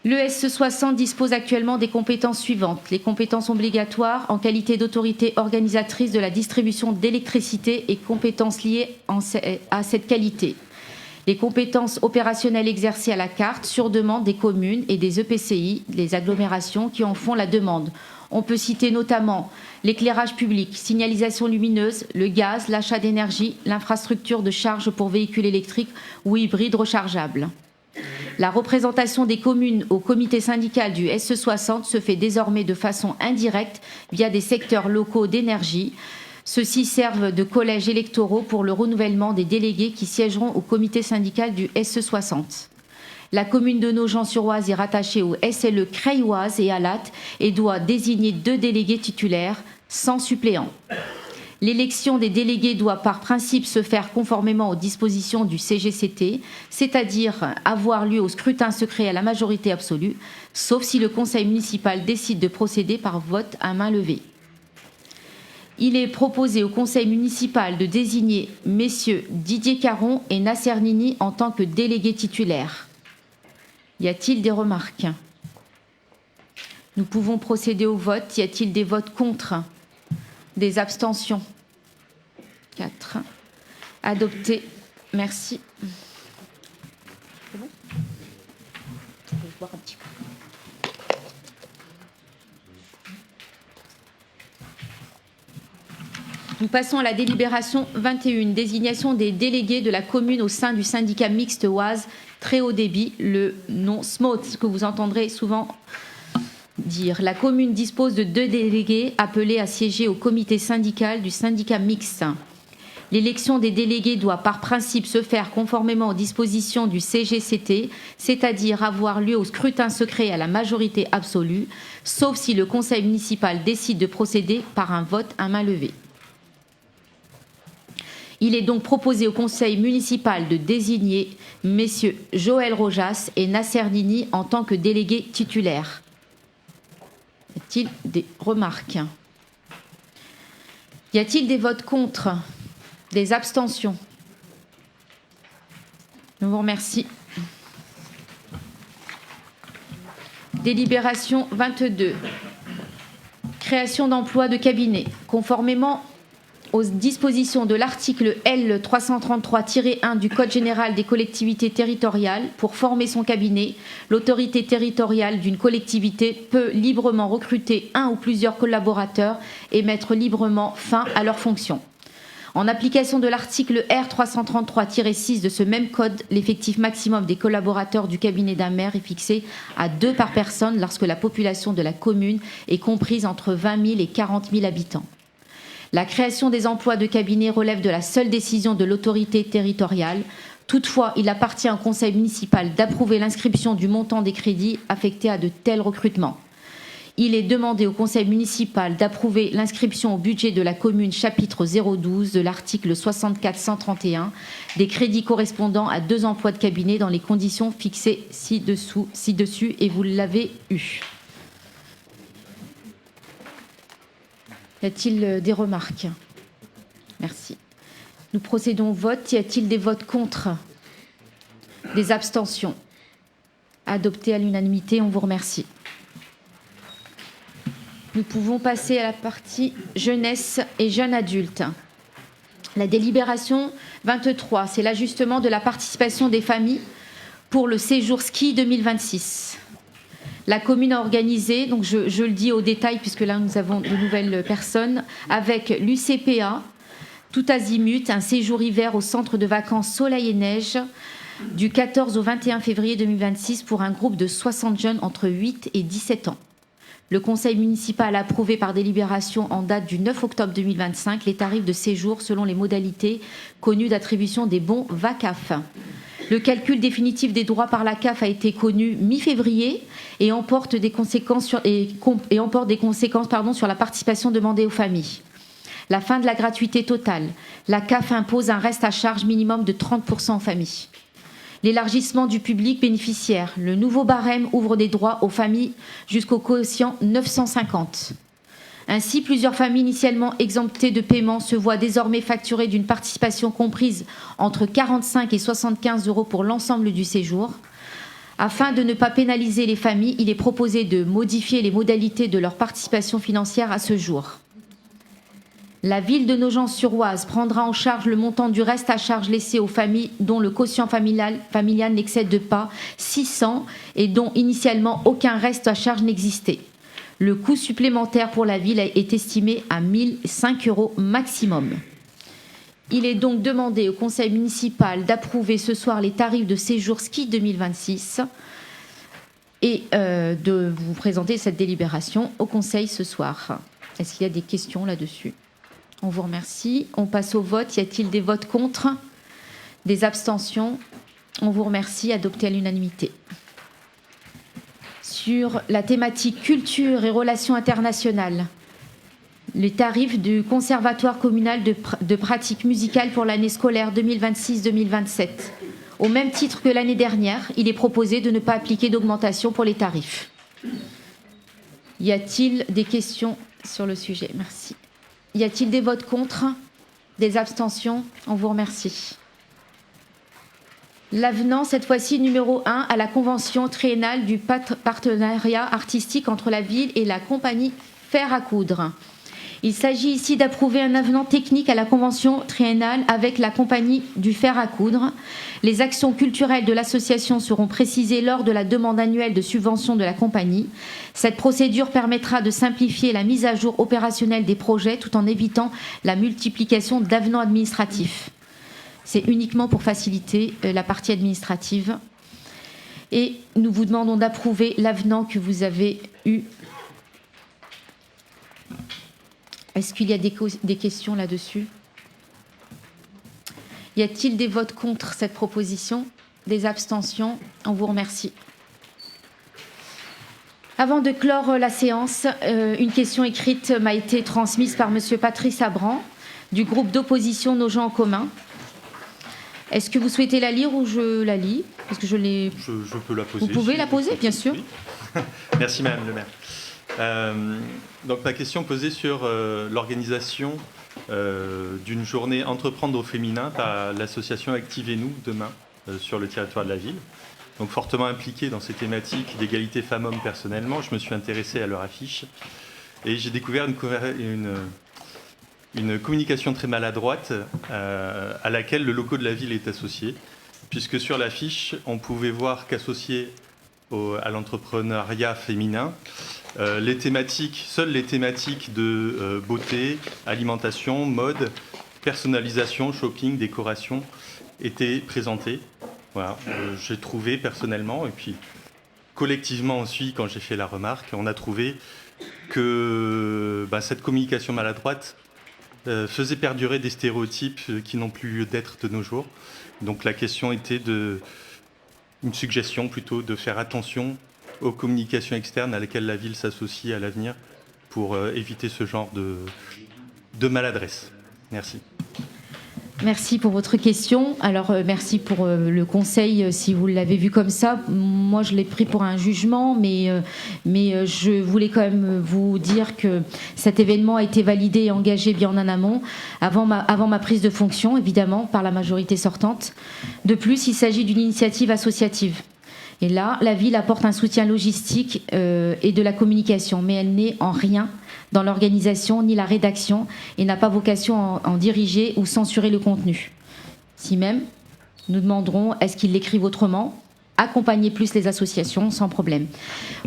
Le SE60 dispose actuellement des compétences suivantes. Les compétences obligatoires en qualité d'autorité organisatrice de la distribution d'électricité et compétences liées à cette qualité. Les compétences opérationnelles exercées à la carte sur demande des communes et des EPCI, les agglomérations qui en font la demande. On peut citer notamment l'éclairage public, signalisation lumineuse, le gaz, l'achat d'énergie, l'infrastructure de charge pour véhicules électriques ou hybrides rechargeables. La représentation des communes au comité syndical du SE60 se fait désormais de façon indirecte via des secteurs locaux d'énergie. Ceux-ci servent de collèges électoraux pour le renouvellement des délégués qui siégeront au comité syndical du SE60. La commune de Nogent-sur-Oise est rattachée au SLE Creil-Oise et Alat et doit désigner 2 délégués titulaires sans suppléants. L'élection des délégués doit par principe se faire conformément aux dispositions du CGCT, c'est-à-dire avoir lieu au scrutin secret à la majorité absolue, sauf si le conseil municipal décide de procéder par vote à main levée. Il est proposé au conseil municipal de désigner messieurs Didier Caron et Nasser Nini en tant que délégués titulaires. Y a-t-il des remarques? Nous pouvons procéder au vote. Y a-t-il des votes contre? Des abstentions? 4. Adopté. Merci. C'est bon? Je vais boire un petit peu. Nous passons à la délibération 21, désignation des délégués de la commune au sein du syndicat mixte Oise très haut débit, le nom SMOT, ce que vous entendrez souvent dire. La commune dispose de 2 délégués appelés à siéger au comité syndical du syndicat mixte. L'élection des délégués doit par principe se faire conformément aux dispositions du CGCT, c'est-à-dire avoir lieu au scrutin secret à la majorité absolue, sauf si le conseil municipal décide de procéder par un vote à main levée. Il est donc proposé au conseil municipal de désigner messieurs Joël Rojas et Nasser Dini en tant que délégués titulaires. Y a-t-il des remarques? Y a-t-il des votes contre? Des abstentions? Je vous remercie. Délibération 22. Création d'emplois de cabinet. Conformément aux dispositions de l'article L. 333-1 du Code général des collectivités territoriales, pour former son cabinet, l'autorité territoriale d'une collectivité peut librement recruter un ou plusieurs collaborateurs et mettre librement fin à leurs fonctions. En application de l'article R. 333-6 de ce même code, l'effectif maximum des collaborateurs du cabinet d'un maire est fixé à 2 par personne lorsque la population de la commune est comprise entre 20 000 et 40 000 habitants. La création des emplois de cabinet relève de la seule décision de l'autorité territoriale. Toutefois, il appartient au conseil municipal d'approuver l'inscription du montant des crédits affectés à de tels recrutements. Il est demandé au conseil municipal d'approuver l'inscription au budget de la commune chapitre 012 de l'article 64-131 des crédits correspondant à 2 emplois de cabinet dans les conditions fixées ci-dessus et vous l'avez eu. Y a-t-il des remarques? Merci. Nous procédons au vote. Y a-t-il des votes contre? Des abstentions? Adopté à l'unanimité, on vous remercie. Nous pouvons passer à la partie jeunesse et jeunes adultes. La délibération 23, c'est l'ajustement de la participation des familles pour le séjour ski 2026. La commune a organisé, donc je le dis au détail puisque là nous avons de nouvelles personnes, avec l'UCPA, tout azimut, un séjour hiver au centre de vacances Soleil et Neige du 14 au 21 février 2026 pour un groupe de 60 jeunes entre 8 et 17 ans. Le conseil municipal a approuvé par délibération en date du 9 octobre 2025 les tarifs de séjour selon les modalités connues d'attribution des bons VACAF. Le calcul définitif des droits par la CAF a été connu mi-février et emporte des conséquences sur la participation demandée aux familles. La fin de la gratuité totale. La CAF impose un reste à charge minimum de 30% aux familles. L'élargissement du public bénéficiaire. Le nouveau barème ouvre des droits aux familles jusqu'au quotient 950. Ainsi, plusieurs familles initialement exemptées de paiement se voient désormais facturées d'une participation comprise entre 45 et 75 € pour l'ensemble du séjour. Afin de ne pas pénaliser les familles, il est proposé de modifier les modalités de leur participation financière à ce jour. La ville de Nogent-sur-Oise prendra en charge le montant du reste à charge laissé aux familles dont le quotient familial n'excède pas 600 et dont initialement aucun reste à charge n'existait. Le coût supplémentaire pour la ville est estimé à 1 005 € maximum. Il est donc demandé au conseil municipal d'approuver ce soir les tarifs de séjour ski 2026 et de vous présenter cette délibération au conseil ce soir. Est-ce qu'il y a des questions là-dessus? On vous remercie. On passe au vote. Y a-t-il des votes contre? Des abstentions? On vous remercie. Adopté à l'unanimité. Sur la thématique culture et relations internationales, les tarifs du Conservatoire communal de pratique musicale pour l'année scolaire 2026-2027. Au même titre que l'année dernière, il est proposé de ne pas appliquer d'augmentation pour les tarifs. Y a-t-il des questions sur le sujet? Merci. Y a-t-il des votes contre? Des abstentions? On vous remercie. L'avenant, cette fois-ci numéro 1, à la convention triennale du partenariat artistique entre la ville et la compagnie Fer à coudre. Il s'agit ici d'approuver un avenant technique à la convention triennale avec la compagnie du fer à coudre. Les actions culturelles de l'association seront précisées lors de la demande annuelle de subvention de la compagnie. Cette procédure permettra de simplifier la mise à jour opérationnelle des projets tout en évitant la multiplication d'avenants administratifs. C'est uniquement pour faciliter la partie administrative. Et nous vous demandons d'approuver l'avenant que vous avez eu. Est-ce qu'il y a des questions là-dessus? Y a-t-il des votes contre cette proposition? Des abstentions? On vous remercie. Avant de clore la séance, une question écrite m'a été transmise par M. Patrice Abran du groupe d'opposition Nos gens en commun. Est-ce que vous souhaitez la lire ou je la lis? Parce que je l'ai. Je peux la poser. Vous pouvez la poser, bien sûr. Oui. Merci, Madame le maire. Donc, ma question posée sur l'organisation d'une journée Entreprendre au féminin par l'association Activez-nous demain sur le territoire de la ville. Donc, fortement impliquée dans ces thématiques d'égalité femmes-hommes personnellement, je me suis intéressé à leur affiche et j'ai découvert une communication très maladroite à laquelle le logo de la ville est associé, puisque sur l'affiche, on pouvait voir qu'associé à l'entrepreneuriat féminin, seules les thématiques de beauté, alimentation, mode, personnalisation, shopping, décoration étaient présentées. Voilà, j'ai trouvé personnellement, et puis collectivement aussi, quand j'ai fait la remarque, on a trouvé que cette communication maladroite faisait perdurer des stéréotypes qui n'ont plus lieu d'être de nos jours. Donc la question était une suggestion plutôt de faire attention aux communications externes à lesquelles la ville s'associe à l'avenir pour éviter ce genre de maladresse. Merci. Merci pour votre question. Alors, merci pour le conseil, si vous l'avez vu comme ça. Moi, je l'ai pris pour un jugement, mais je voulais quand même vous dire que cet événement a été validé et engagé bien en amont, avant ma prise de fonction, évidemment, par la majorité sortante. De plus, il s'agit d'une initiative associative. Et là, la ville apporte un soutien logistique et de la communication, mais elle n'est en rien dans l'organisation ni la rédaction et n'a pas vocation à en diriger ou censurer le contenu. Si même, nous demanderons est-ce qu'ils l'écrivent autrement, accompagner plus les associations sans problème.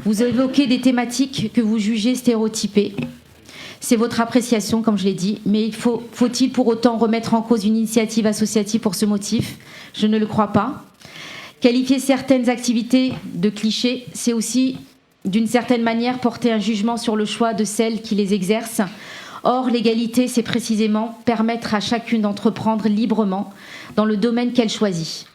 Vous évoquez des thématiques que vous jugez stéréotypées. C'est votre appréciation, comme je l'ai dit, mais faut-il pour autant remettre en cause une initiative associative pour ce motif? Je ne le crois pas. Qualifier certaines activités de clichés, c'est aussi, d'une certaine manière, porter un jugement sur le choix de celles qui les exercent. Or, l'égalité, c'est précisément permettre à chacune d'entreprendre librement dans le domaine qu'elle choisit.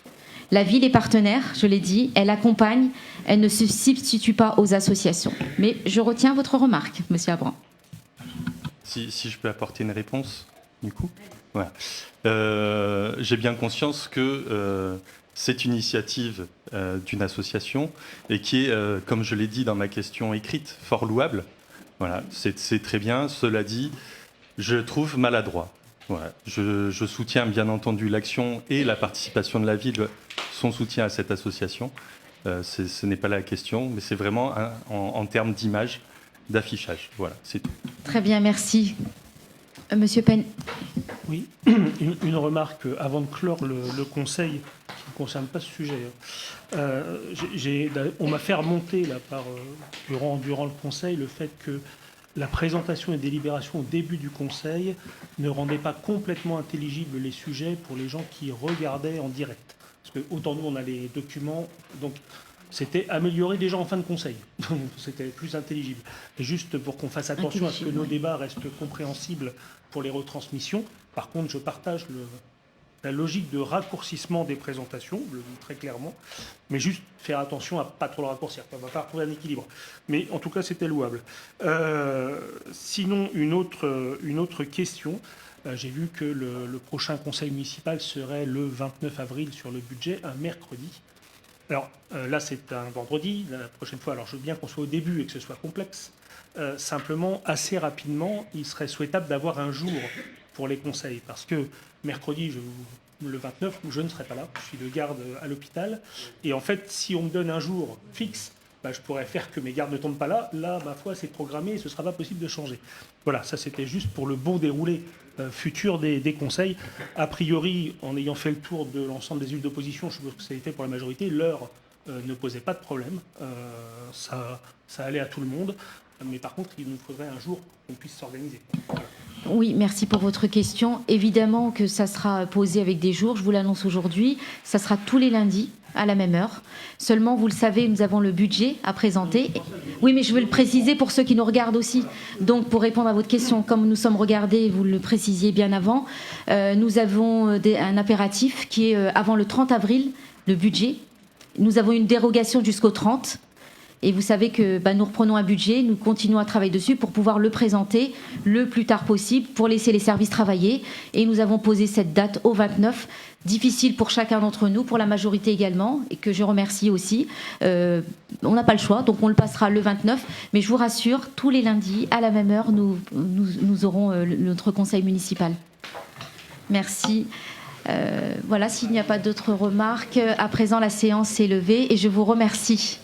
La ville est partenaire, je l'ai dit, elle accompagne, elle ne se substitue pas aux associations. Mais je retiens votre remarque, Monsieur Abran. Si je peux apporter une réponse, du coup. Voilà. J'ai bien conscience que c'est une initiative d'une association et qui est, comme je l'ai dit dans ma question écrite, fort louable. Voilà, c'est très bien. Cela dit, je trouve maladroit. Voilà. Je soutiens bien entendu l'action et la participation de la ville, son soutien à cette association. Ce n'est pas la question, mais c'est vraiment en termes d'image, d'affichage. Voilà, c'est tout. Très bien, merci. Monsieur Penn. Oui, une remarque avant de clore le conseil qui ne concerne pas ce sujet. On m'a fait remonter là, durant le conseil le fait que la présentation et délibération au début du conseil ne rendait pas complètement intelligibles les sujets pour les gens qui regardaient en direct. Parce que autant nous on a les documents, donc c'était améliorer déjà en fin de conseil. C'était plus intelligible. Et juste pour qu'on fasse attention à ce que nos débats restent compréhensibles pour les retransmissions. Par contre, je partage la logique de raccourcissement des présentations, je le dis très clairement, mais juste faire attention à pas trop le raccourcir. On ne va pas retrouver un équilibre. Mais en tout cas, c'était louable. Sinon, une autre question. J'ai vu que le prochain conseil municipal serait le 29 avril sur le budget, un mercredi. Alors là, c'est un vendredi. La prochaine fois, alors je veux bien qu'on soit au début et que ce soit complexe. Simplement, assez rapidement, il serait souhaitable d'avoir un jour pour les conseils. Parce que mercredi, le 29, je ne serai pas là. Je suis de garde à l'hôpital. Et en fait, si on me donne un jour fixe, je pourrais faire que mes gardes ne tombent pas là. Là, ma foi, c'est programmé et ce ne sera pas possible de changer. Voilà, ça c'était juste pour le bon déroulé futur des conseils. A priori, en ayant fait le tour de l'ensemble des huiles d'opposition, je suppose que ça a été pour la majorité, l'heure ne posait pas de problème. Ça allait à tout le monde. Mais par contre, il nous faudrait un jour qu'on puisse s'organiser. Voilà. Oui, merci pour votre question. Évidemment que ça sera posé avec des jours, je vous l'annonce aujourd'hui. Ça sera tous les lundis à la même heure. Seulement, vous le savez, nous avons le budget à présenter. Oui, mais je veux le préciser pour ceux qui nous regardent aussi. Donc, pour répondre à votre question, comme nous sommes regardés, vous le précisiez bien avant, nous avons un impératif qui est avant le 30 avril, le budget. Nous avons une dérogation jusqu'au 30. Et vous savez que nous reprenons un budget, nous continuons à travailler dessus pour pouvoir le présenter le plus tard possible, pour laisser les services travailler. Et nous avons posé cette date au 29, difficile pour chacun d'entre nous, pour la majorité également, et que je remercie aussi. On n'a pas le choix, donc on le passera le 29. Mais je vous rassure, tous les lundis, à la même heure, nous aurons notre conseil municipal. Merci. Voilà, s'il n'y a pas d'autres remarques, à présent la séance est levée et je vous remercie.